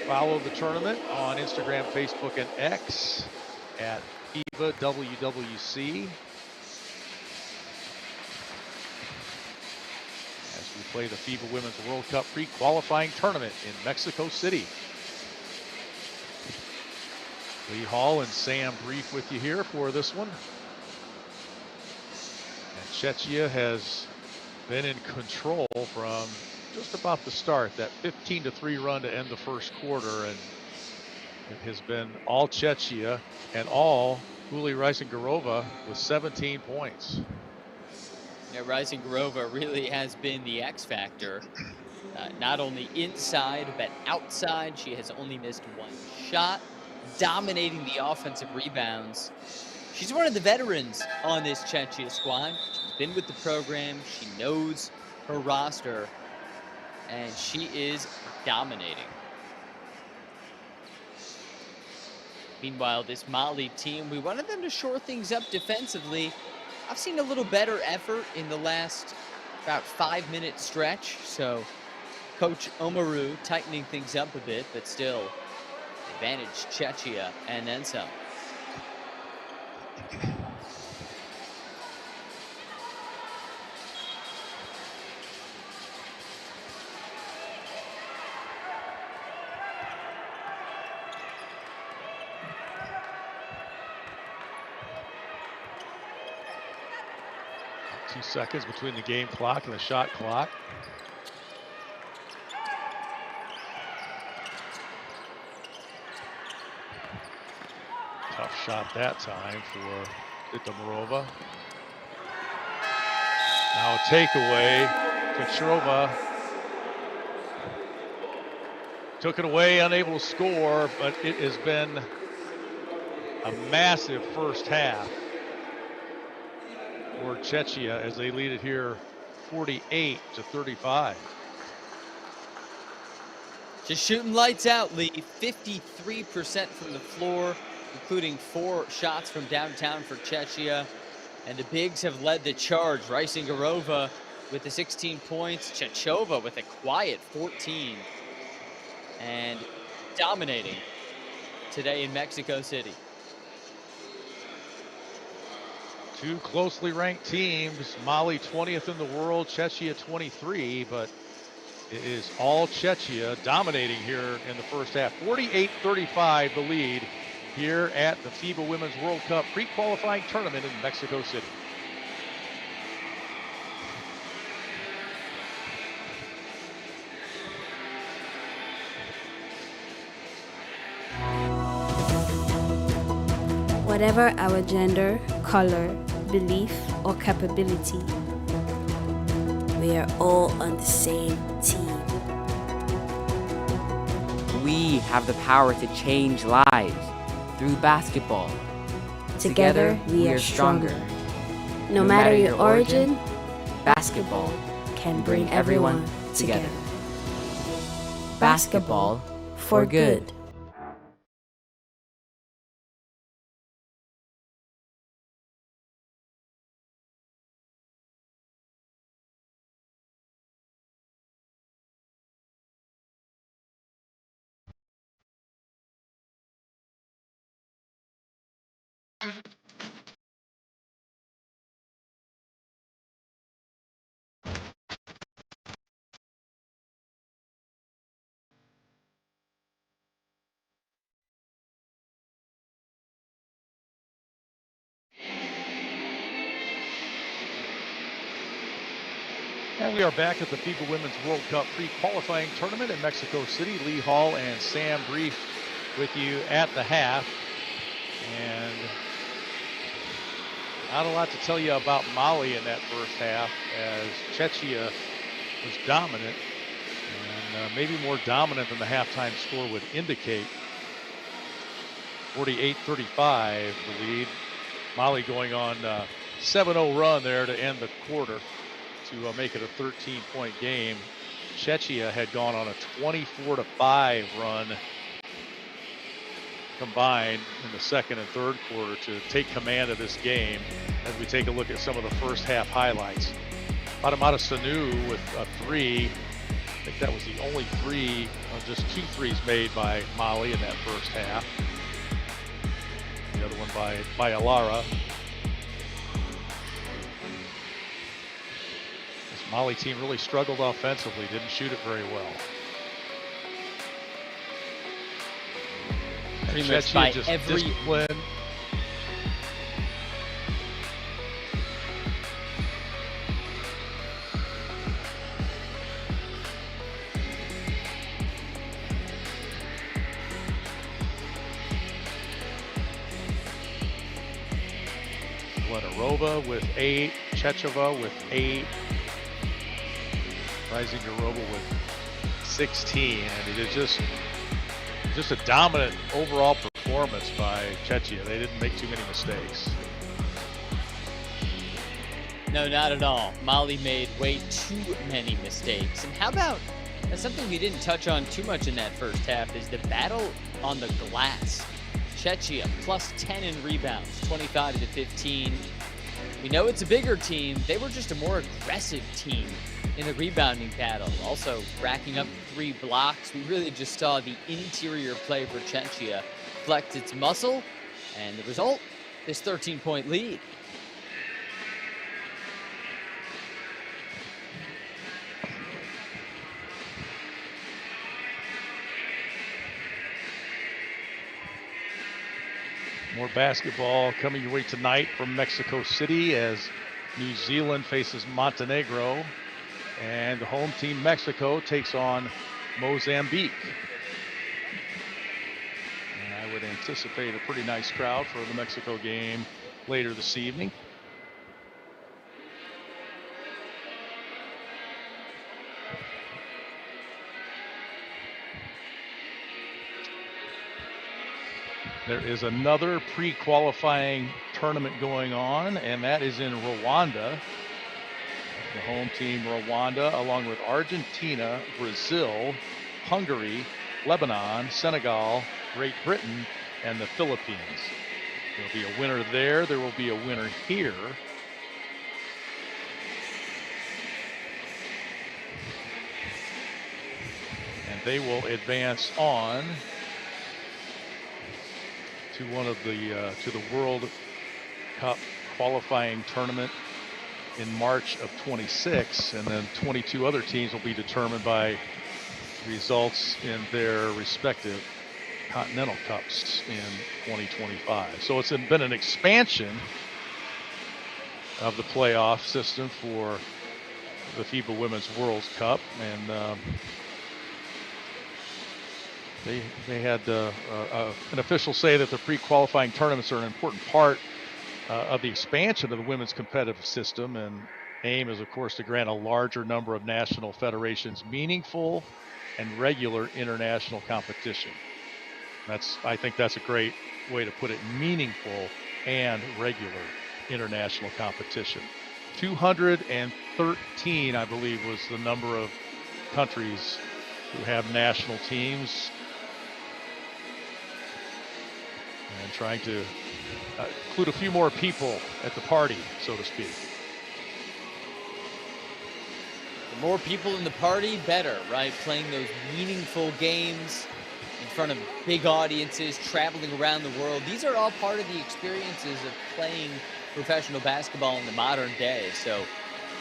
follow the tournament on Instagram, Facebook, and X at FIBA WWC as we play the FIBA Women's World Cup pre-qualifying tournament in Mexico City. Lee Hall and Sam Brief with you here for this one. And Czechia has been in control from just about the start, that 15-3 run to end the first quarter, and it has been all Czechia and all Uli Reisengarova with 17 points. Yeah, Reisengarova really has been the X factor. Not only inside, but outside. She has only missed one shot, dominating the offensive rebounds. She's one of the veterans on this Czechia squad. She's been with the program. She knows her roster, and she is dominating. Meanwhile, this Mali team, we wanted them to shore things up defensively. I've seen a little better effort in the last about 5-minute stretch. So Coach Omaru tightening things up a bit, but still advantage Czechia and then some. Two seconds between the game clock and the shot clock. Tough shot that time for Itamarova. Now a takeaway. Petrova took it away, unable to score, but it has been a massive first half for Czechia as they lead it here 48-35. Just shooting lights out, Lee. 53% from the floor, including 4 shots from downtown for Czechia. And the bigs have led the charge. Reisengarova with the 16 points. Chechova with a quiet 14. And dominating today in Mexico City. Two closely ranked teams, Mali 20th in the world, Czechia 23, but it is all Czechia dominating here in the first half. 48-35 the lead here at the FIBA Women's World Cup pre-qualifying tournament in Mexico City. Whatever our gender, color, belief, or capability, we are all on the same team. We have the power to change lives through basketball. Together, we are stronger. No matter your origin, basketball can bring everyone together. Basketball for good. And we are back at the FIBA Women's World Cup pre-qualifying tournament in Mexico City. Lee Hall and Sam Brief with you at the half. And not a lot to tell you about Mali in that first half, as Czechia was dominant, and maybe more dominant than the halftime score would indicate. 48-35 the lead. Mali going on 7-0 run there to end the quarter to make it a 13-point game. Czechia had gone on a 24-5 run combined in the second and third quarter to take command of this game. As we take a look at some of the first half highlights, Fatimata Sanu with a three. I think that was the only three, just 2 threes made by Mali in that first half. The other one by Alara. This Mali team really struggled offensively, didn't shoot it very well. Pretty much by just every discipline. Rova with 8, Checheva with 8, Rising Garova with 16, and it is just a dominant overall performance by Czechia. They didn't make too many mistakes. No, not at all. Mali made way too many mistakes. And how about something we didn't touch on too much in that first half is the battle on the glass. Czechia plus 10 in rebounds, 25-15. We know it's a bigger team. They were just a more aggressive team in the rebounding battle. Also racking up 3 blocks. We really just saw the interior play for Czechia flex its muscle, and the result, this 13-point lead. More basketball coming your way tonight from Mexico City as New Zealand faces Montenegro, and the home team Mexico takes on Mozambique. And I would anticipate a pretty nice crowd for the Mexico game later this evening. There is another pre-qualifying tournament going on, and that is in Rwanda. The home team Rwanda, along with Argentina, Brazil, Hungary, Lebanon, Senegal, Great Britain, and the Philippines. There'll be a winner there. There will be a winner here. And they will advance on to one of the to the World Cup qualifying tournament in March of 26, and then 22 other teams will be determined by results in their respective Continental Cups in 2025. So it's been an expansion of the playoff system for the FIBA Women's World Cup, and they had an official say that the pre-qualifying tournaments are an important part of the expansion of the women's competitive system, and aim is, of course, to grant a larger number of national federations meaningful and regular international competition. I think that's a great way to put it: meaningful and regular international competition. 213, I believe, was the number of countries who have national teams, and trying to include a few more people at the party, so to speak. The more people in the party, better, right? Playing those meaningful games in front of big audiences, traveling around the world. These are all part of the experiences of playing professional basketball in the modern day. So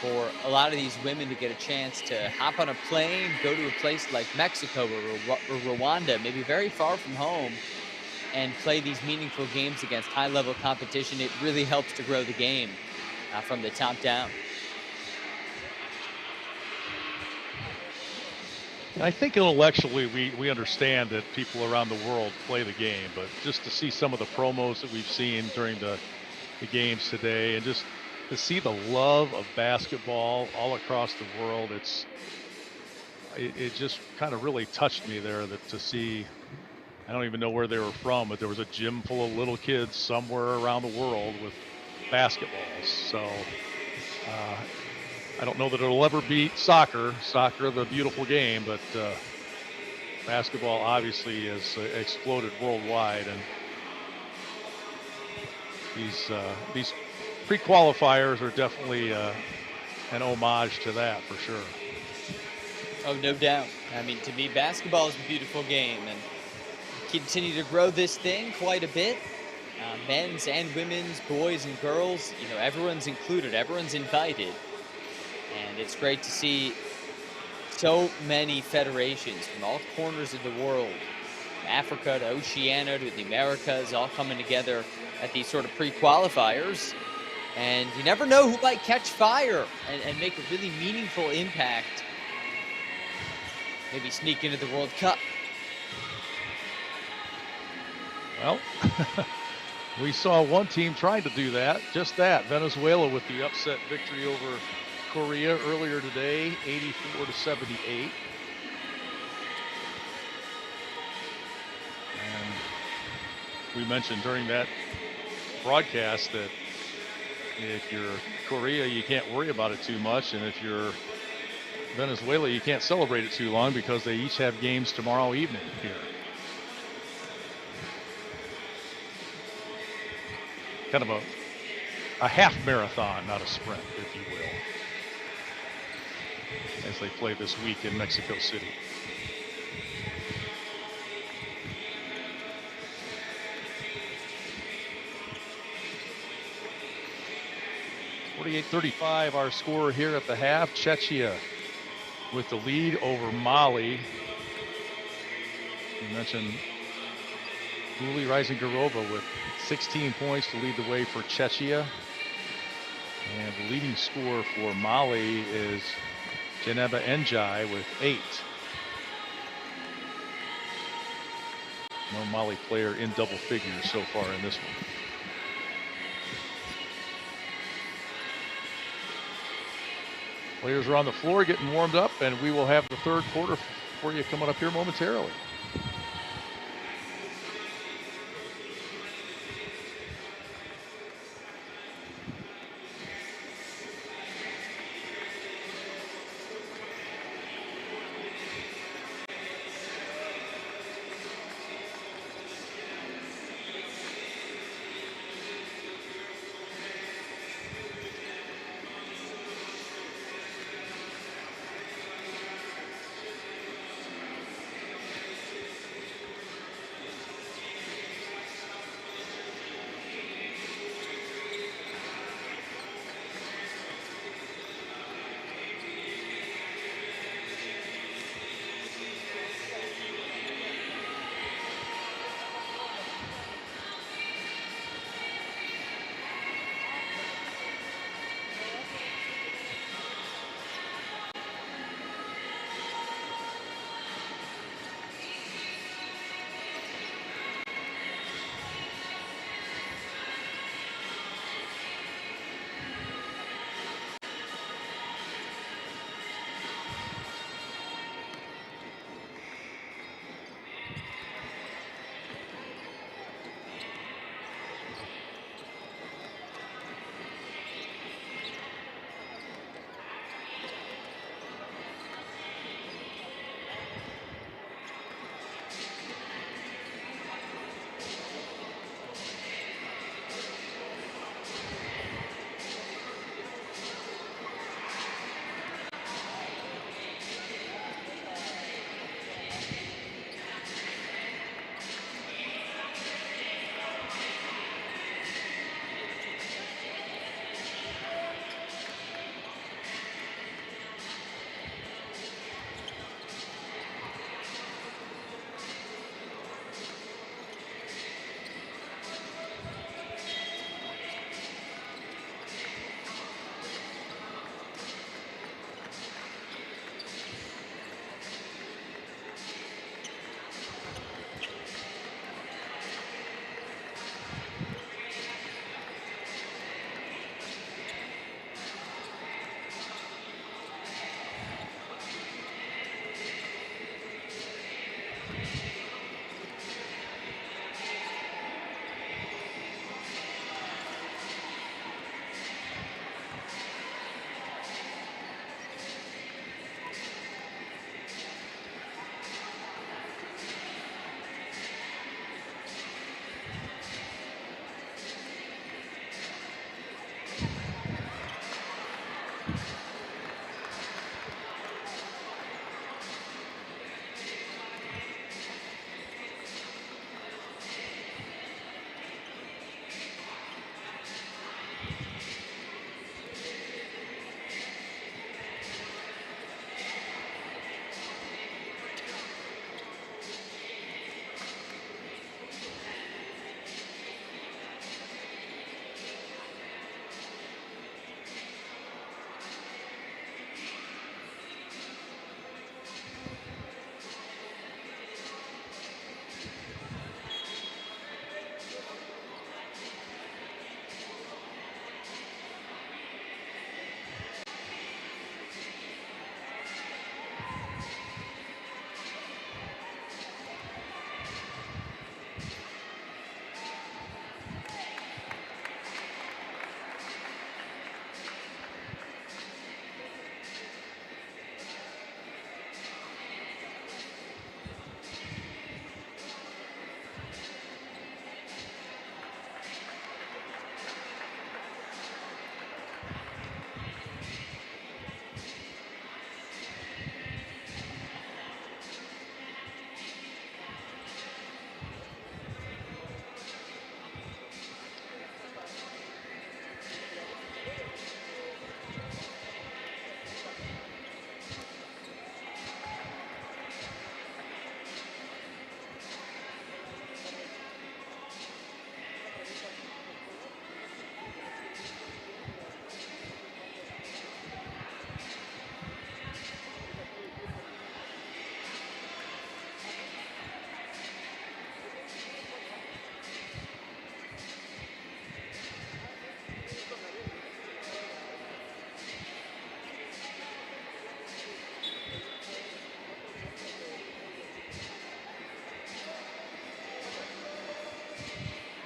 for a lot of these women to get a chance to hop on a plane, go to a place like Mexico or Rwanda, maybe very far from home, and play these meaningful games against high-level competition, it really helps to grow the game from the top down. I think intellectually we understand that people around the world play the game, but just to see some of the promos that we've seen during the games today, and just to see the love of basketball all across the world, it just kind of really touched me there to see I don't even know where they were from, but there was a gym full of little kids somewhere around the world with basketballs. So I don't know that it'll ever beat soccer. Soccer, the beautiful game, but basketball obviously has exploded worldwide, and these pre-qualifiers are definitely an homage to that for sure. Oh, no doubt. I mean, to me, basketball is a beautiful game, and continue to grow this thing quite a bit. Men's and women's, boys and girls, everyone's included, everyone's invited. And it's great to see so many federations from all corners of the world, from Africa to Oceania to the Americas, all coming together at these sort of pre-qualifiers. And you never know who might catch fire and make a really meaningful impact. Maybe sneak into the World Cup. Well, we saw one team trying to do that, just that. Venezuela with the upset victory over Korea earlier today, 84-78. And we mentioned during that broadcast that if you're Korea, you can't worry about it too much. And if you're Venezuela, you can't celebrate it too long because they each have games tomorrow evening here. Kind of a half marathon, not a sprint, if you will, as they play this week in Mexico City. (48-35) our score here at the half. Czechia with the lead over Mali. You mentioned Uli Rising-Garova with 16 points to lead the way for Czechia. And the leading scorer for Mali is Janeba Njai with 8. No Mali player in double figures so far in this one. Players are on the floor getting warmed up, and we will have the third quarter for you coming up here momentarily.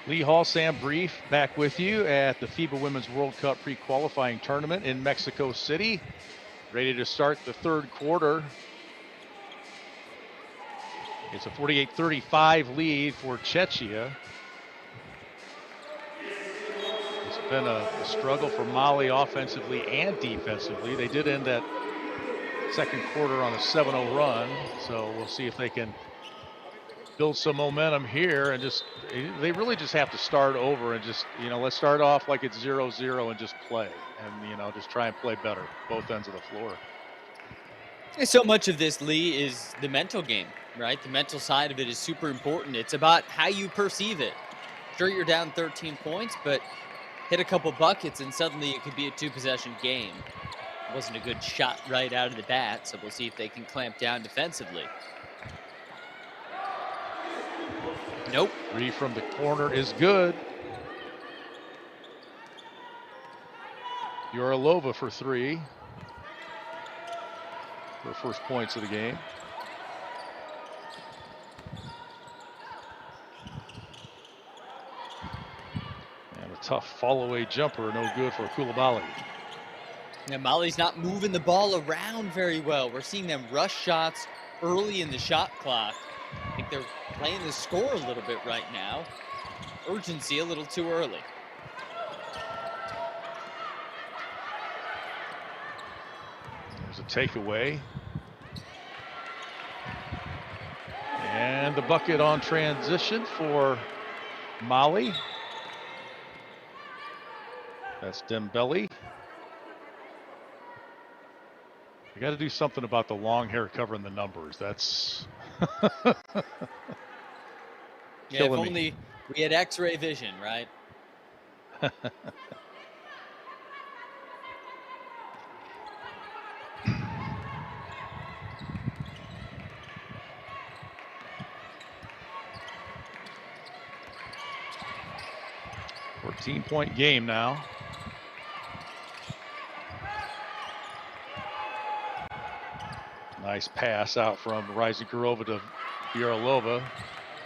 Lee Hall, Sam Brief, back with you at the FIBA Women's World Cup pre-qualifying tournament in Mexico City. Ready to start the third quarter. It's a 48-35 lead for Czechia. It's been a struggle for Mali offensively and defensively. They did end that second quarter on a 7-0 run, so we'll see if they can build some momentum here and they really just have to start over and just, let's start off like it's 0-0 and just play and, just try and play better, both ends of the floor. So much of this, Lee, is the mental game, right? The mental side of it is super important. It's about how you perceive it. Sure, you're down 13 points, but hit a couple buckets and suddenly it could be a 2-possession game. It wasn't a good shot right out of the bat, so we'll see if they can clamp down defensively. Nope. Three from the corner is good. Yorolova for three. Her first points of the game. And a tough fall-away jumper, no good for Koulibaly. Now, Mali's not moving the ball around very well. We're seeing them rush shots early in the shot clock. I think they're playing the score a little bit right now. Urgency a little too early. There's a takeaway. And the bucket on transition for Mali. That's Dembele. You got to do something about the long hair covering the numbers. That's yeah, if only we had X-ray vision, right? Point game now. Nice pass out from Rising Kurova to Yorolova.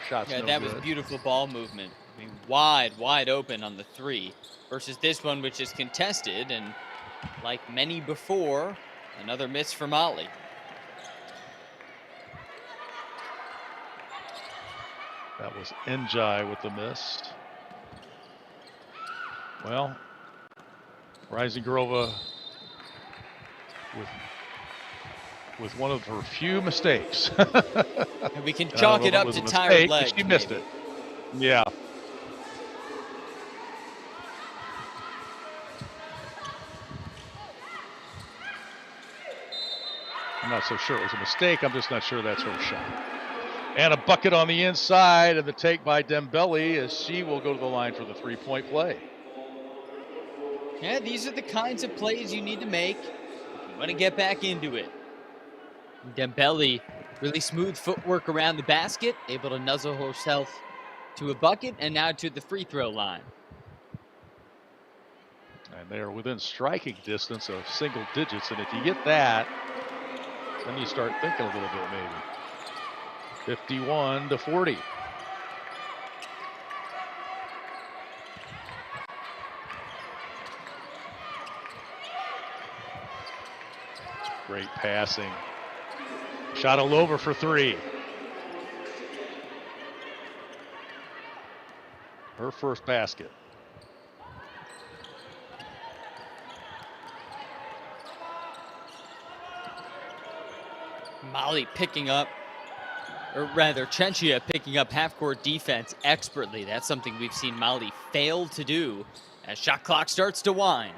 Shots yeah, no that good. was beautiful ball movement. I mean, wide open on the three versus this one, which is contested, and like many before, another miss for Mali. That was Njai with the miss. Well, Rising Kurova with one of her few mistakes. And we can chalk it up to tired legs. She missed it. Yeah. I'm not so sure it was a mistake. I'm just not sure that's her shot. And a bucket on the inside, and the take by Dembele as she will go to the line for the three-point play. Yeah, these are the kinds of plays you need to make if you want to get back into it. Dembele, really smooth footwork around the basket, able to nuzzle herself to a bucket and now to the free throw line. And they are within striking distance of single digits, and if you get that, then you start thinking a little bit maybe. 51-40. Great passing. Shot all over for three. Her first basket. Mali picking up, or rather Czechia picking up half-court defense expertly. That's something we've seen Mali fail to do as shot clock starts to wind.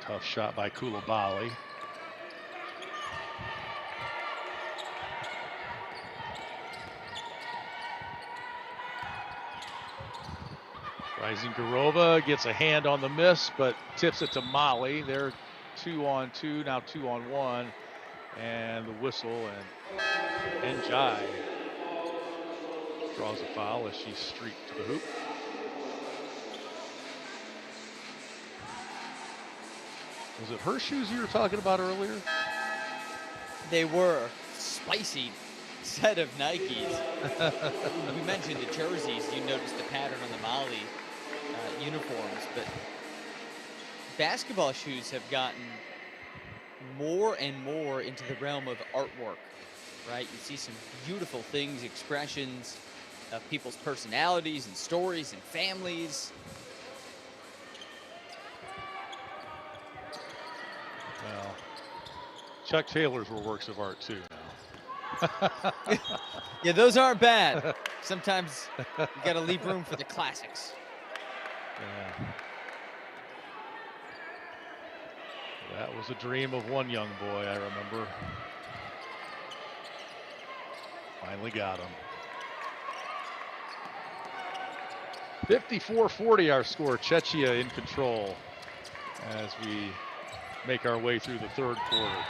Tough shot by Koulibaly. Rising Kurova gets a hand on the miss, but tips it to Mali. They're 2-on-2, now 2-on-1, and the whistle, and Njai draws a foul as she streaked to the hoop. Was it her shoes you were talking about earlier? They were spicy set of Nikes. We mentioned the jerseys. You noticed the pattern on the Mali uniforms, but basketball shoes have gotten more and more into the realm of artwork, right? You see some beautiful things, expressions of people's personalities and stories and families. Well, Chuck Taylor's were works of art too now. Yeah, those aren't bad. Sometimes you got to leave room for the classics. Yeah. That was a dream of one young boy, I remember. Finally got him. 54-40 our score. Czechia in control as we make our way through the third quarter.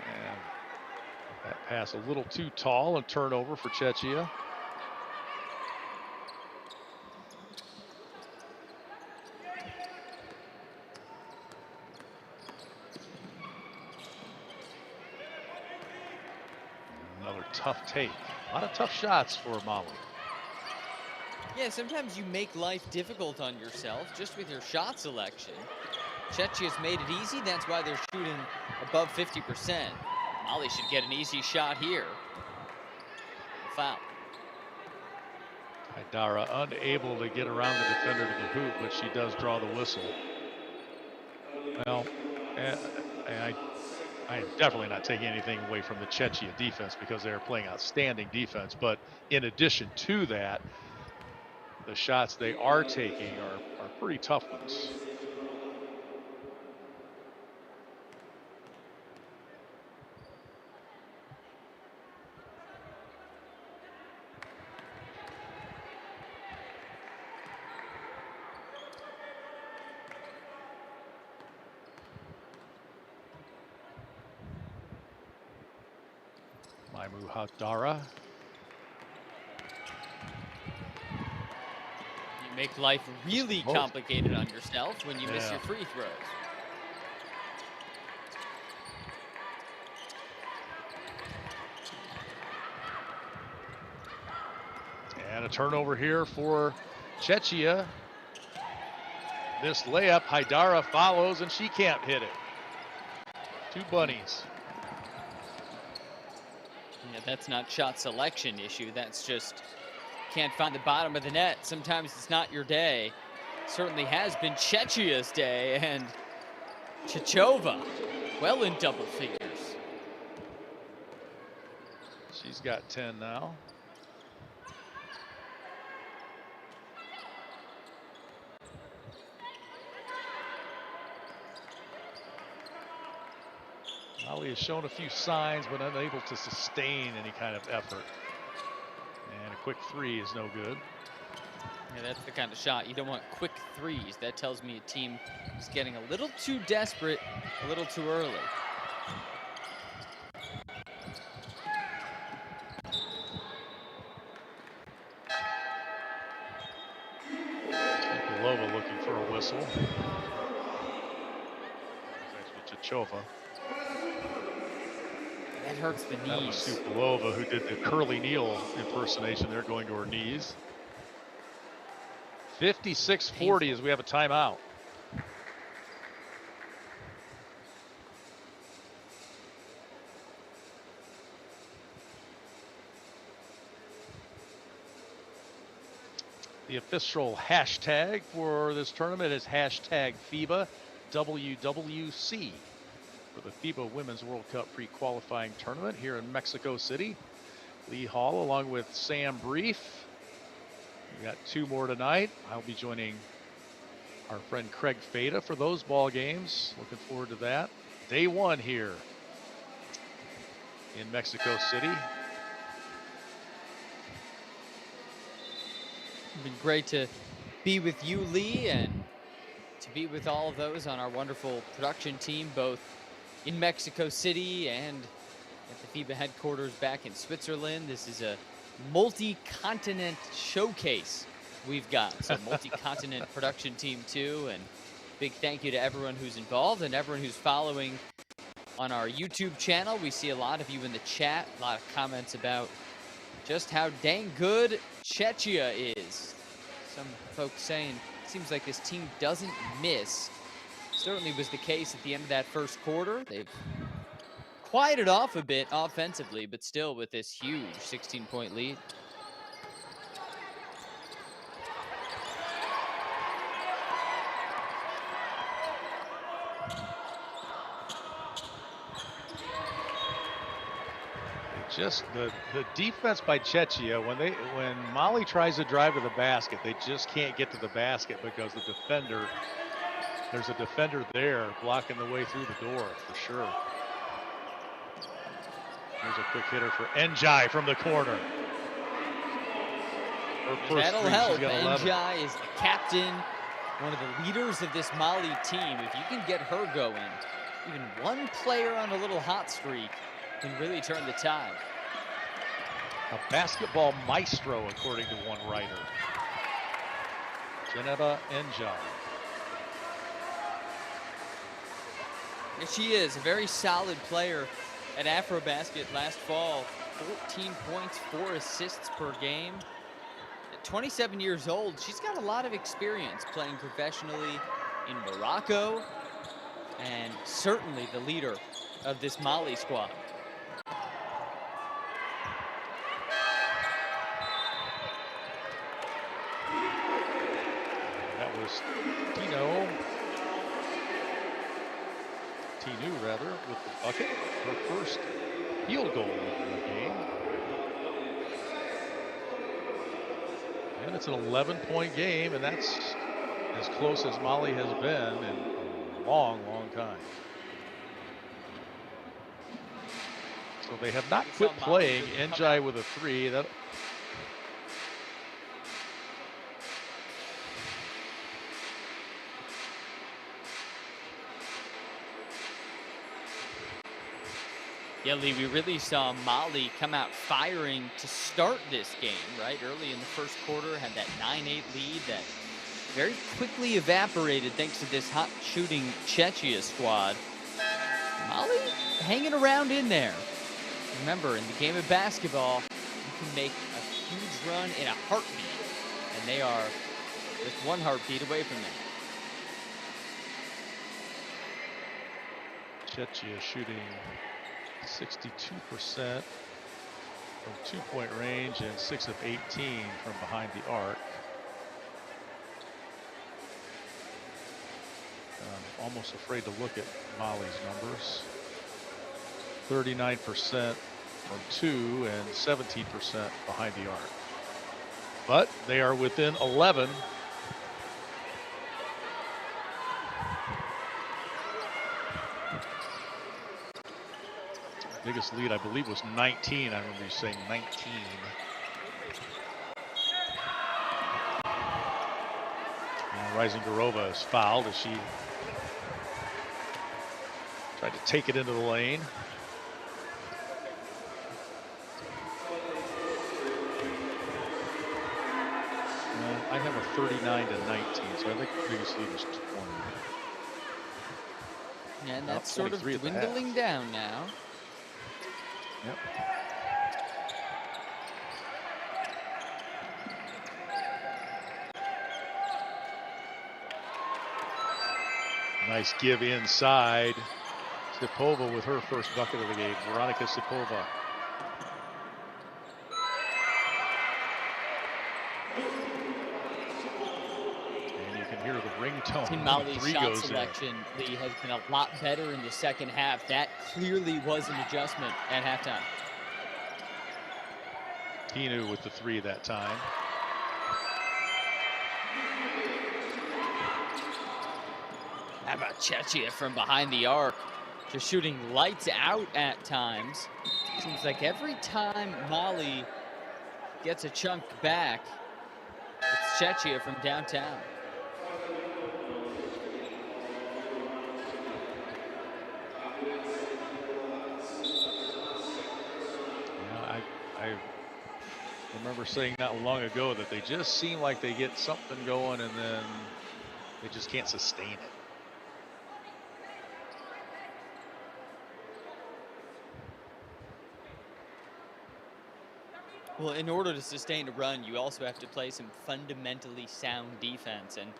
And that pass a little too tall, and turnover for Czechia. Another tough take. A lot of tough shots for Mali. Yeah, sometimes you make life difficult on yourself just with your shot selection. Czechia's made it easy. That's why they're shooting above 50%. Mali should get an easy shot here. Foul. Haidara unable to get around the defender to the hoop, but she does draw the whistle. Well, I am definitely not taking anything away from the Czechia defense because they're playing outstanding defense. But in addition to that, the shots they are taking are pretty tough ones. Maimu Haidara. You make life really complicated on yourself when you miss your free throws. And a turnover here for Czechia. This layup, Haidara follows, and she can't hit it. Two bunnies. Yeah, that's not shot selection issue. That's just can't find the bottom of the net. Sometimes it's not your day. Certainly has been Czechia's day, and Chechova well in double figures. She's got 10 now. Mali has shown a few signs, but unable to sustain any kind of effort. And a quick three is no good. Yeah, that's the kind of shot. You don't want quick threes. That tells me a team is getting a little too desperate, a little too early. Lova looking for a whistle. It's actually Chechova. That hurts the knees. That was Supilova who did the Curly Neal impersonation there, going to her knees. 56-40 as we have a timeout. The official hashtag for this tournament is hashtag FIBA WWC for the FIBA Women's World Cup pre-qualifying tournament here in Mexico City. Lee Hall along with Sam Brief. We got two more tonight. I'll be joining our friend Craig Fada for those ball games. Looking forward to that. Day one here in Mexico City. It's been great to be with you, Lee, and to be with all of those on our wonderful production team, both in Mexico City and at the FIBA headquarters back in Switzerland. This is a multi-continent showcase we've got. So multi-continent production team too, and big thank you to everyone who's involved and everyone who's following on our YouTube channel. We see a lot of you in the chat, a lot of comments about just how dang good Czechia is. Some folks saying it seems like this team doesn't miss. Certainly was the case at the end of that first quarter. They've quieted off a bit offensively, but still with this huge 16-point lead. Just the defense by Czechia, when Mali tries to drive to the basket, they just can't get to the basket because there's a defender there blocking the way through the door for sure. Here's a quick hitter for Njai from the corner. That'll help. Njai is the captain, one of the leaders of this Mali team. If you can get her going, even one player on a little hot streak can really turn the tide. A basketball maestro, according to one writer. Geneva Njai. And she is a very solid player at AfroBasket last fall. 14 points, 4 assists per game. At 27 years old, she's got a lot of experience playing professionally in Morocco, and certainly the leader of this Mali squad. That was Tinu rather, with the bucket, her first field goal of the game. And it's an 11-point game, and that's as close as Mali has been in a long, long time. So they have not quit playing. Njai with a three. Yeah, Lee, we really saw Mali come out firing to start this game, right? Early in the first quarter, had that 9-8 lead that very quickly evaporated thanks to this hot shooting Czechia squad. Mali hanging around in there. Remember, in the game of basketball, you can make a huge run in a heartbeat, and they are just one heartbeat away from that. Czechia shooting 62% from two-point range and 6 of 18 from behind the arc. I'm almost afraid to look at Mali's numbers. 39% from two and 17% behind the arc. But they are within 11. Biggest lead, I believe, was 19. I remember you saying 19. Now Rising Garova is fouled as she tried to take it into the lane. I have a 39 to 19, so I think the biggest lead was 20. And that's sort of dwindling down now. Yep. Nice give inside. Stipova with her first bucket of the game. Veronika Stipova. And you can hear the ringtone. Mali's shot selection, Lee, has been a lot better in the second half. That clearly was an adjustment at halftime. Tinu with the three that time. How about Czechia from behind the arc? Just shooting lights out at times. Seems like every time Mali gets a chunk back, it's Czechia from downtown. I remember saying not long ago that they just seem like they get something going and then they just can't sustain it. Well, in order to sustain a run, you also have to play some fundamentally sound defense. And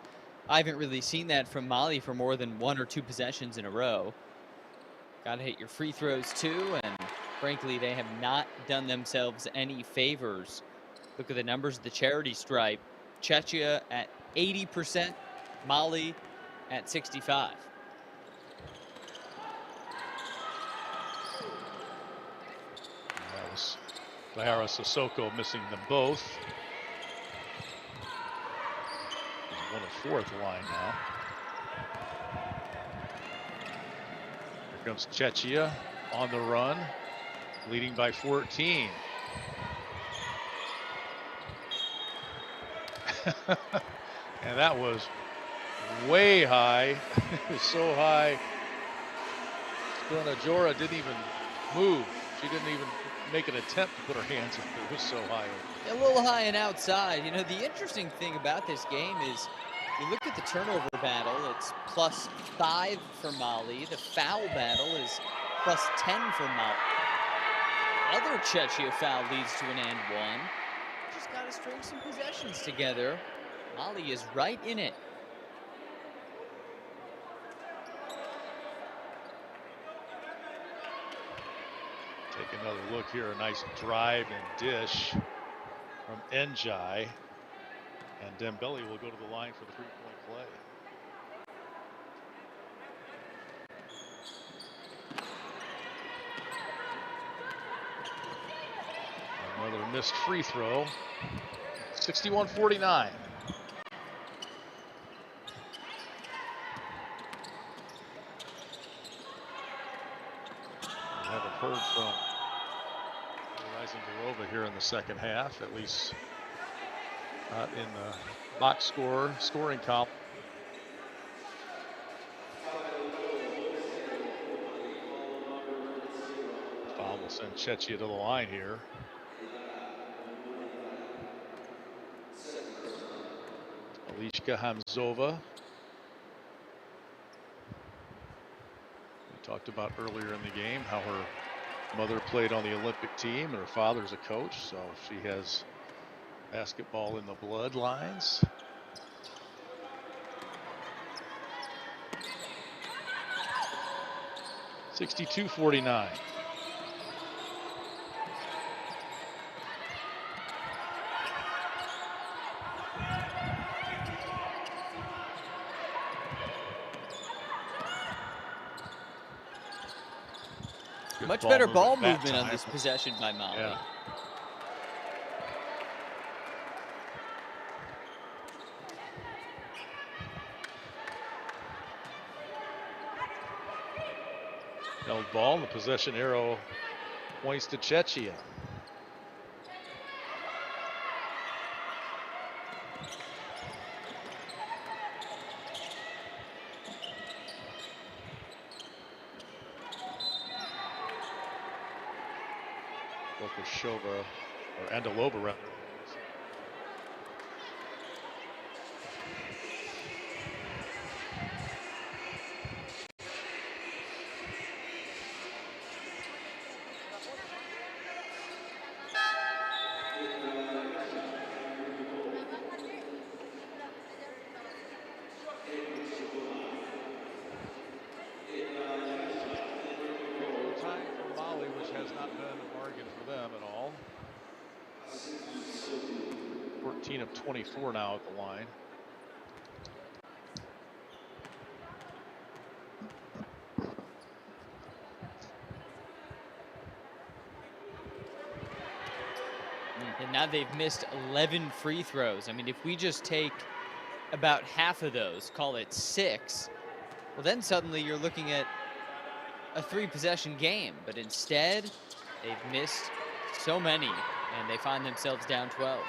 I haven't really seen that from Mali for more than 1 or 2 possessions in a row. Got to hit your free throws too. And frankly, they have not done themselves any favors. Look at the numbers of the charity stripe. Czechia at 80%, Mali at 65. That was Lahara Sissoko missing them both. He's 1 of 4 at the line now. Here comes Czechia on the run, leading by 14. And that was way high. It was so high. Jora didn't even move. She didn't even make an attempt to put her hands up. It was so high. A little high and outside. You know, the interesting thing about this game is you look at the turnover battle, it's +5 for Mali. The foul battle is +10 for Mali. Other Czechia foul leads to an and one. Just got to string some possessions together. Mali is right in it. Take another look here. A nice drive and dish from Njai. And Dembele will go to the line for the three-point play. Another missed free throw. 61-49. I haven't heard from Horizon Barova here in the second half, at least not in the box scoring column. Foul will send Czechia to the line here. Alishka Hamzova. We talked about earlier in the game how her mother played on the Olympic team and her father's a coach, so she has basketball in the bloodlines. (62-49). Much better ball movement on this possession by Mali. Yeah. Held ball, the possession arrow points to Czechia. Shova, or Andalova rather. Time for Mali, which has not been a bargain for them at all. 14 of 24 now at the line. And now they've missed 11 free throws. I mean, if we just take about half of those, call it 6, well, then suddenly you're looking at a 3-possession game. But instead, they've missed so many, and they find themselves down 12.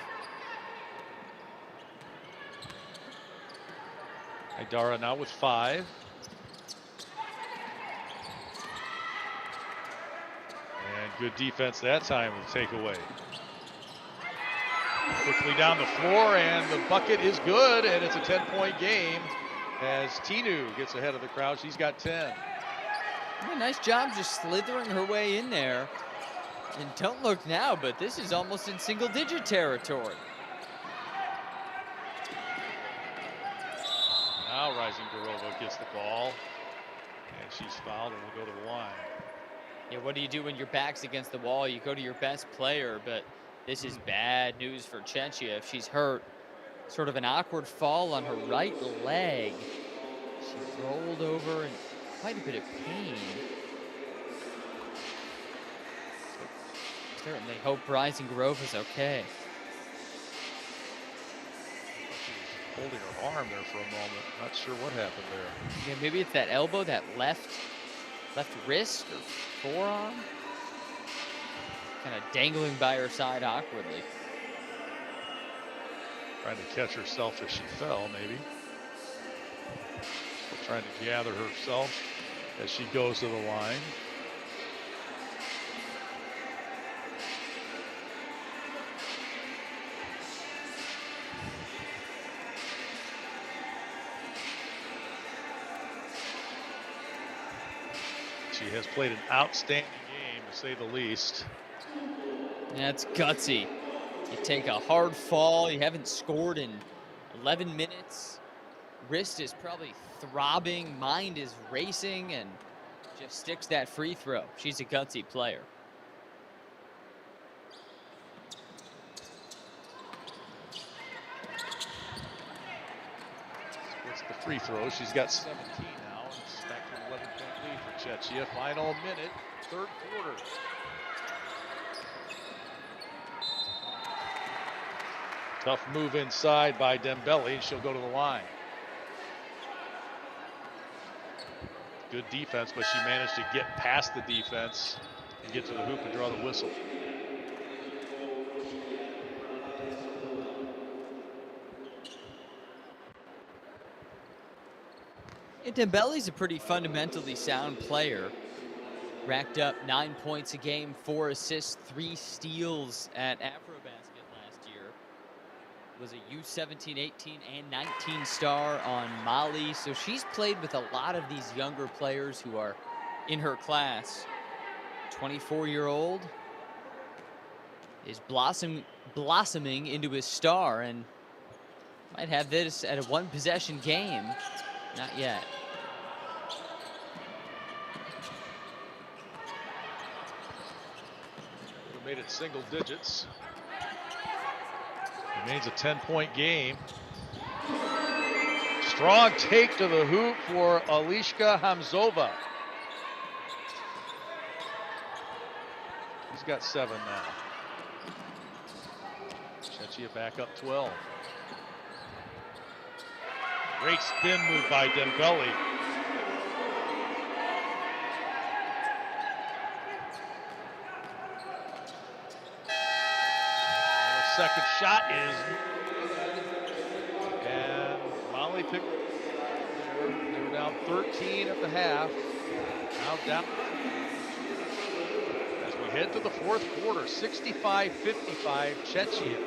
Aidara now with 5. And good defense that time with the takeaway. Quickly down the floor, and the bucket is good, and it's a 10-point game as Tinu gets ahead of the crowd. She's got 10. Yeah, nice job just slithering her way in there. And don't look now, but this is almost in single-digit territory. Now Rising Garova gets the ball, and she's fouled and will go to the line. Yeah, what do you do when your back's against the wall? You go to your best player, but this is bad news for Czechia. If she's hurt, sort of an awkward fall on her right leg. She rolled over in quite a bit of pain. Certainly hope Rising Grove is okay. She was holding her arm there for a moment. Not sure what happened there. Yeah, maybe it's that elbow, that left wrist or forearm. Kind of dangling by her side awkwardly. Trying to catch herself as she fell, maybe. Still trying to gather herself as she goes to the line. She has played an outstanding game, to say the least. That's gutsy. You take a hard fall. You haven't scored in 11 minutes. Wrist is probably throbbing. Mind is racing, and just sticks that free throw. She's a gutsy player. What's the free throw? She's got 17 now. It's back to an 11-point lead for Czechia. Final minute, third quarter. Tough move inside by Dembele, and she'll go to the line. Good defense, but she managed to get past the defense and get to the hoop and draw the whistle. And Dembele's a pretty fundamentally sound player. Racked up 9 points a game, 4 assists, 3 steals at Afrobasket last year. Was a U17, 18, and 19 star on Mali. So she's played with a lot of these younger players who are in her class. 24-year-old is blossoming into a star and might have this at a one-possession game. Not yet. Made it single digits. Remains a 10-point game. Strong take to the hoop for Alishka Hamzova. He's got 7 now. Czechia back up 12. Great spin move by Dembele. Second shot is, and Molly picked there. They were down 13 at the half. Now down as we head to the fourth quarter, 65-55 Czechia.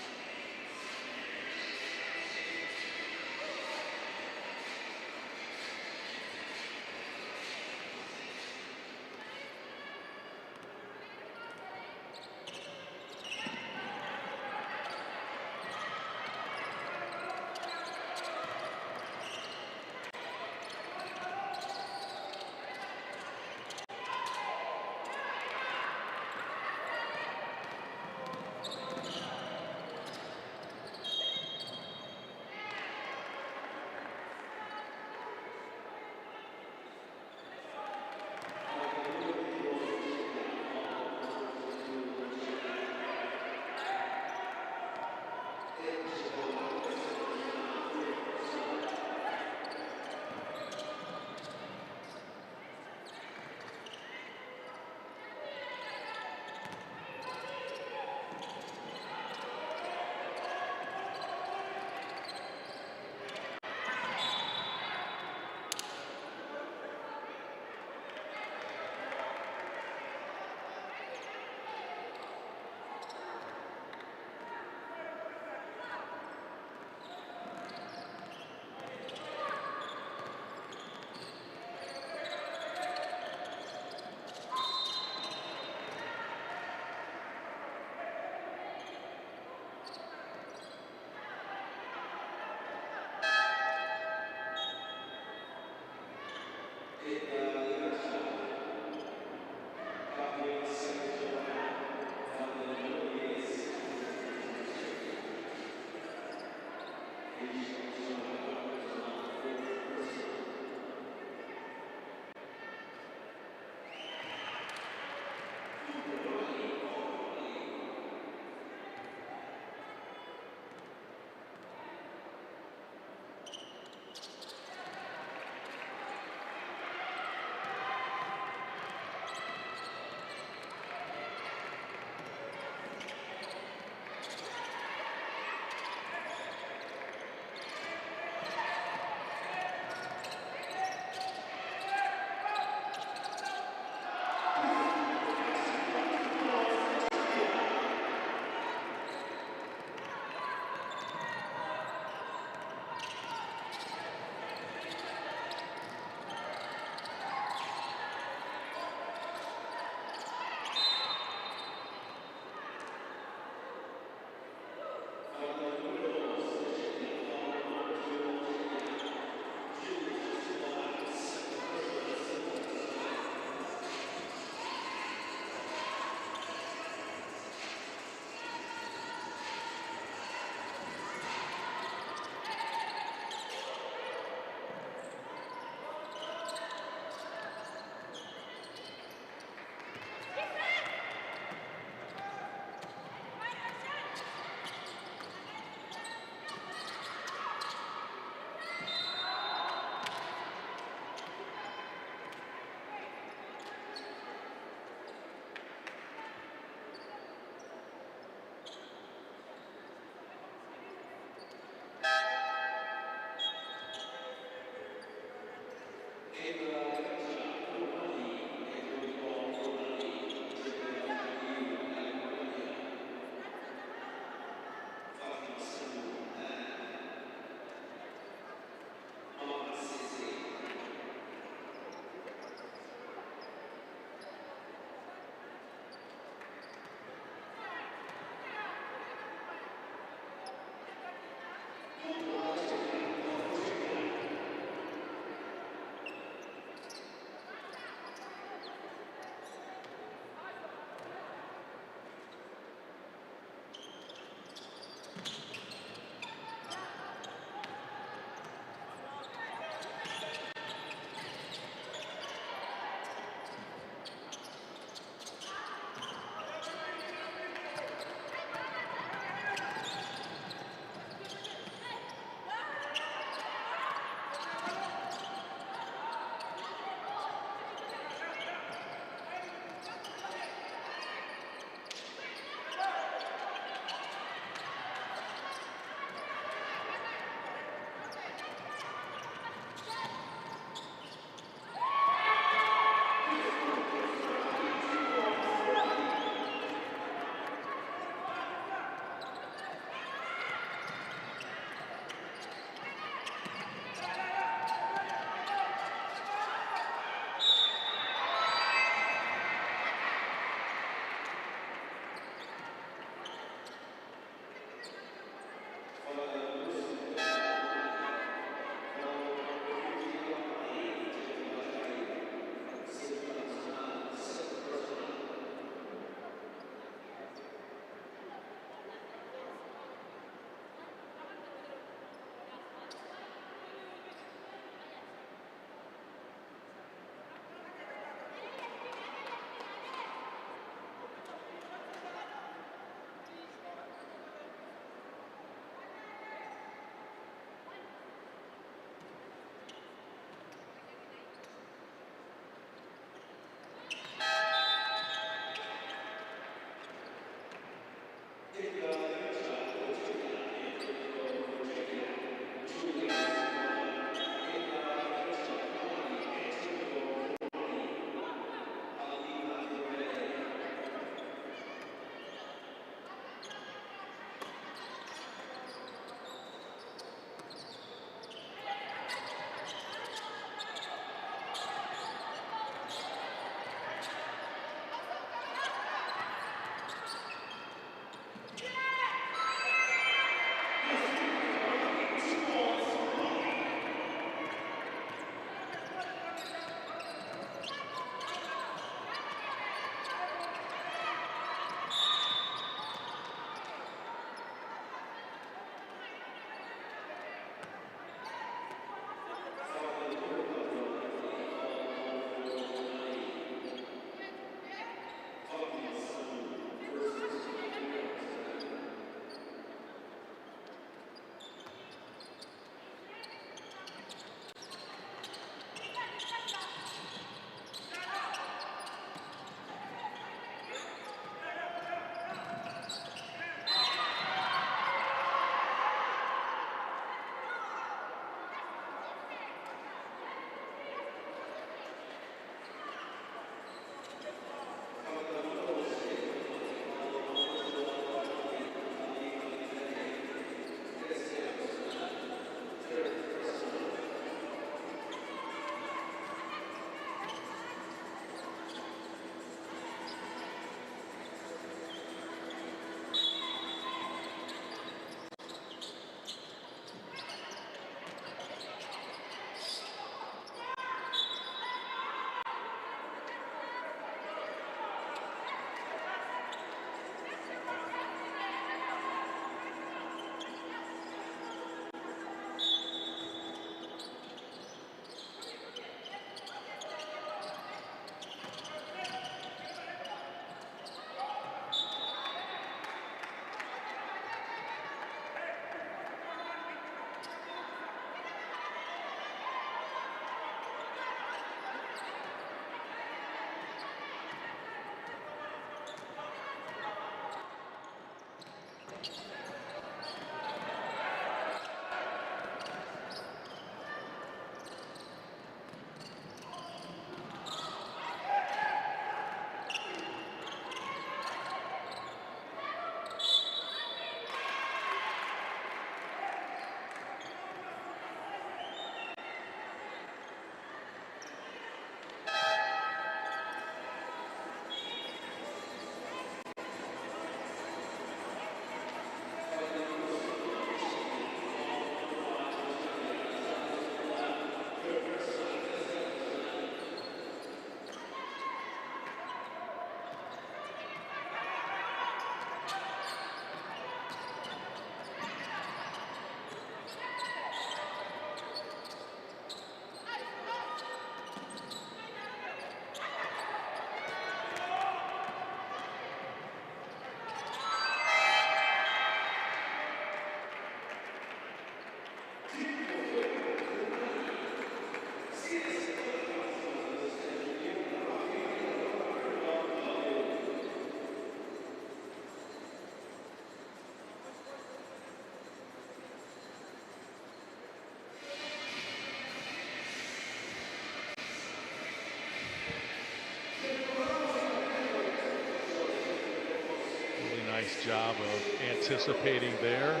Really nice job of anticipating there,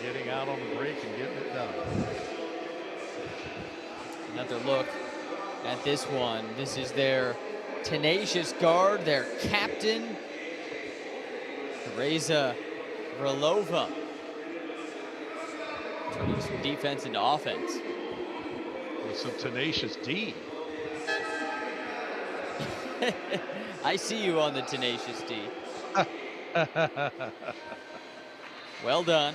getting out on the break and getting it done. Another look at this one. This is their tenacious guard, their captain, Teresa Vrlova. Turning some defense into offense. With some tenacious D. I see you on the tenacious D. Well done.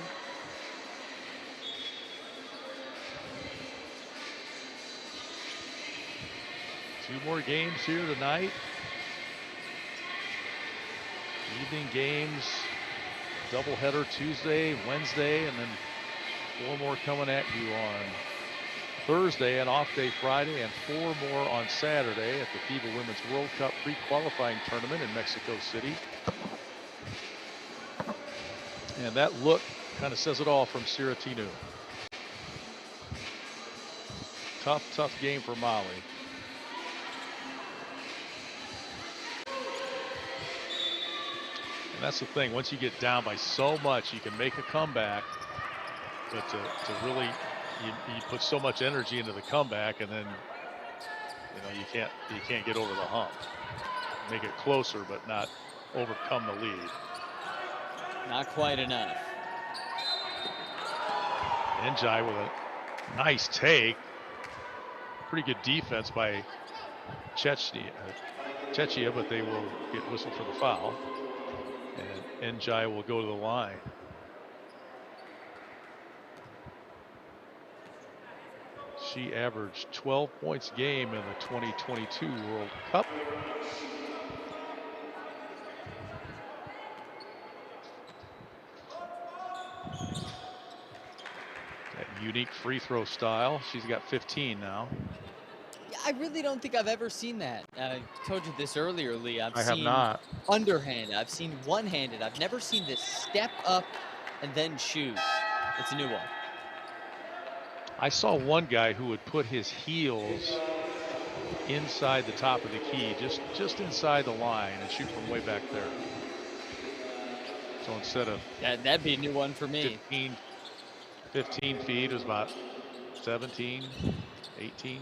Two more games here tonight. Evening games, doubleheader Tuesday, Wednesday, and then 4 more coming at you on Thursday, an off day Friday, and 4 more on Saturday at the FIBA Women's World Cup pre-qualifying tournament in Mexico City. And that look kind of says it all from Siratinu. Tough game for Mali. And that's the thing, once you get down by so much, you can make a comeback, but to really, you put so much energy into the comeback, and then, you can't get over the hump. Make it closer, but not overcome the lead. Not quite enough. Njai with a nice take. Pretty good defense by Czechia, but they will get whistled for the foul. And Njai will go to the line. She averaged 12 points a game in the 2022 World Cup. That unique free throw style. She's got 15 now. I really don't think I've ever seen that. I told you this earlier, Lee. I have not. Underhanded. I've seen one-handed. I've never seen this step up and then shoot. It's a new one. I saw one guy who would put his heels inside the top of the key, just inside the line, and shoot from way back there. So instead of that'd be a new one for me. 15 feet, it was about 17, 18.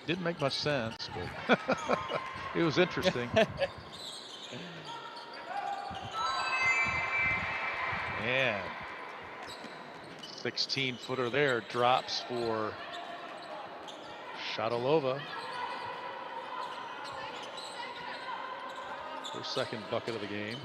Didn't make much sense, but it was interesting. And 16-footer there, drops for Shadalova. Her second bucket of the game.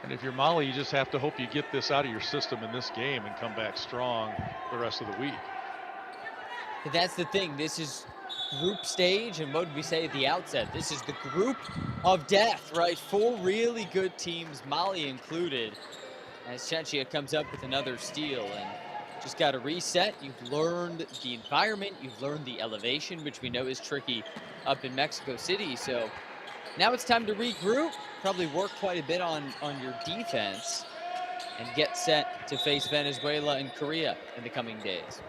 And if you're Mali, you just have to hope you get this out of your system in this game and come back strong the rest of the week. But that's the thing. This is group stage, and what did we say at the outset? This is the group of death, right? 4 really good teams, Mali included, as Czechia comes up with another steal. And just got to reset. You've learned the environment. You've learned the elevation, which we know is tricky up in Mexico City. So now it's time to regroup, probably work quite a bit on your defense, and get set to face Venezuela and Korea in the coming days.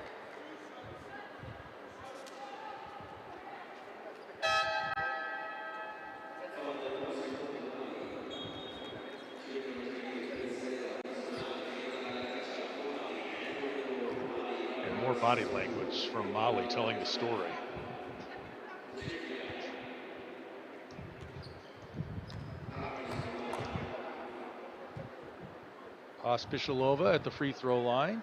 And more body language from Mali telling the story. Pospisilova at the free throw line.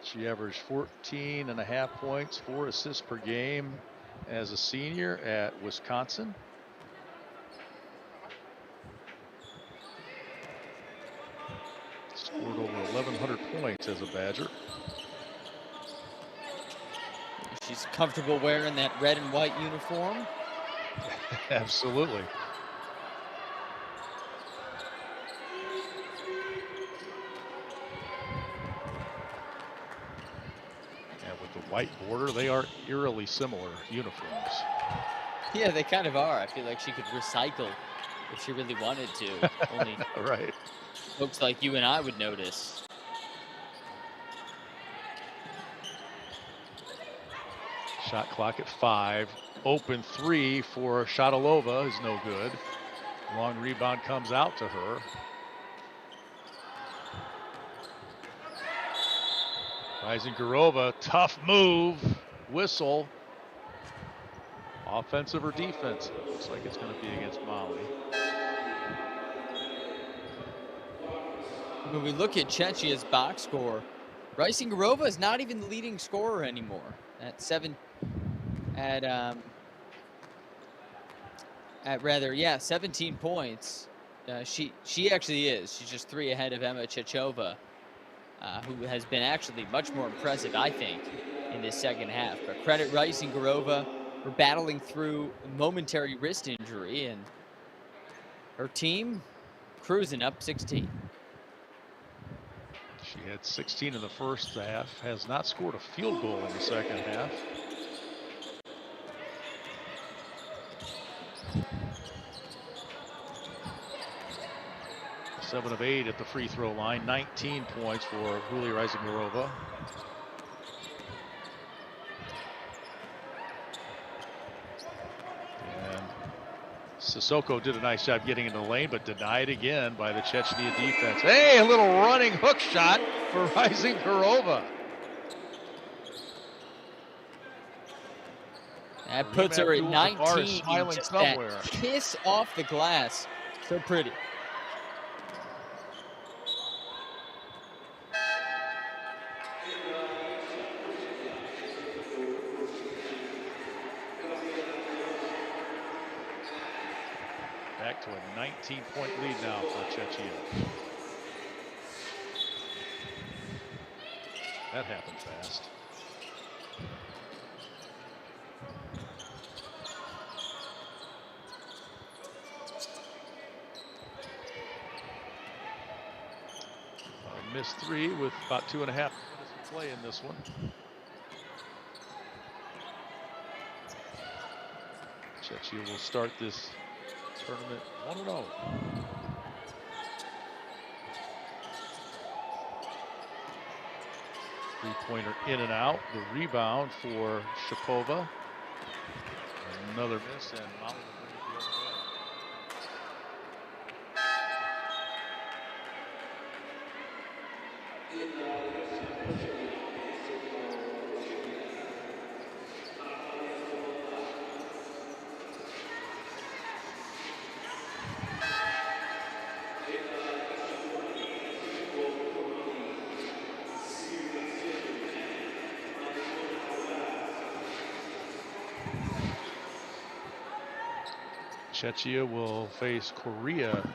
She averaged 14.5 points, 4 assists per game as a senior at Wisconsin. Scored over 1,100 points as a Badger. She's comfortable wearing that red and white uniform. Absolutely. White border, they are eerily similar uniforms. Yeah, they kind of are. I feel like she could recycle if she really wanted to. Only right. folks like you and I would notice. Shot clock at 5. Open 3 for Shatilova is no good. Long rebound comes out to her. Rising-Garova, tough move. Whistle. Offensive or defensive? Looks like it's going to be against Mali. When we look at Czechia's box score, Rising-Garova is not even the leading scorer anymore. At 17 points. She actually is. She's just 3 ahead of Emma Chechova, who has been actually much more impressive, I think, in this second half. But credit Rising-Garova for battling through a momentary wrist injury, and her team cruising up 16. She had 16 in the first half, has not scored a field goal in the second half. Seven of 8 at the free throw line, 19 points for Julia Rising-Garova. And Sissoko did a nice job getting into the lane, but denied again by the Chechnya defense. Hey, a little running hook shot for Rising-Garova. That puts her at 19. Smiling Just somewhere. that kiss off the glass. So pretty. Back to a 19-point lead now for Czechia. That happened fast. Missed 3 with about 2.5 minutes to play in this one. Czechia will start this tournament 1-0. Three-pointer in and out. The rebound for Shapova. Another miss, and Mali will bring it the other way. Czechia will face Korea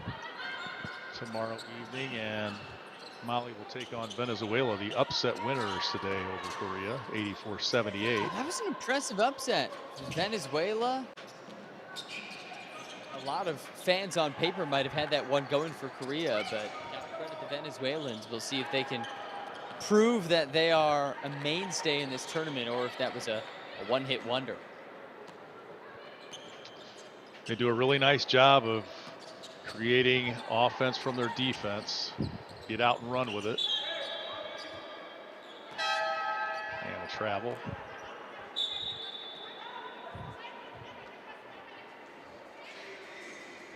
tomorrow evening, and Mali will take on Venezuela, the upset winners today over Korea, 84-78. That was an impressive upset. Venezuela. A lot of fans on paper might have had that one going for Korea, but gotta credit the Venezuelans. We'll see if they can prove that they are a mainstay in this tournament, or if that was a one-hit wonder. They do a really nice job of creating offense from their defense. Get out and run with it. And a travel.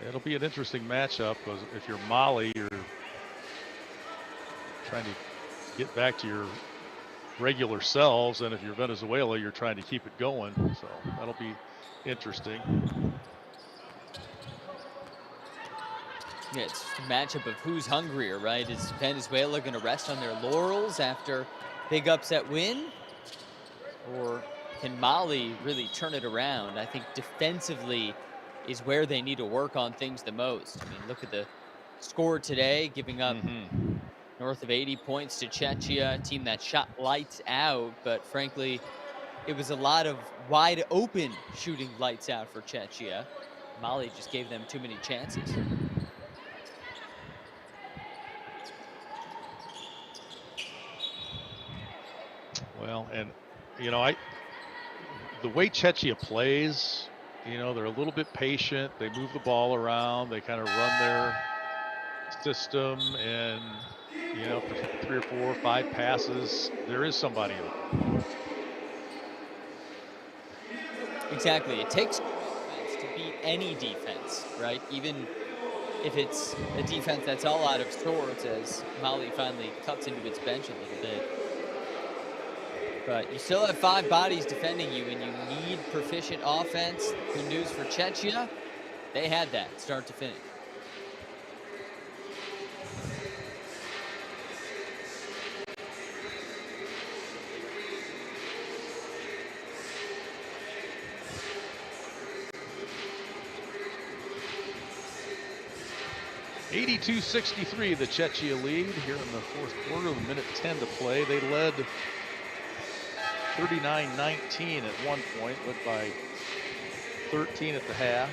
It'll be an interesting matchup, because if you're Mali, you're trying to get back to your regular selves, and if you're Venezuela, you're trying to keep it going. So that'll be interesting. Yeah, it's a matchup of who's hungrier, right? Is Venezuela going to rest on their laurels after big upset win? Or can Mali really turn it around? I think defensively is where they need to work on things the most. I mean, look at the score today, giving up north of 80 points to Czechia, a team that shot lights out, but frankly, it was a lot of wide open shooting lights out for Czechia. Mali just gave them too many chances. Well, and you know, the way Czechia plays, you know, they're a little bit patient. They move the ball around. They kind of run their system, and you know, for 3 or 4 or 5 passes, there is somebody open. Exactly. It takes offense to beat any defense, right? Even if it's a defense that's all out of sorts, as Mali finally cuts into its bench a little bit. But you still have 5 bodies defending you, and you need proficient offense. Good news for Czechia. They had that start to finish. (82-63), the Czechia lead here in the 4th quarter, with a minute 10 to play. They led 39-19 at one point, led by 13 at the half.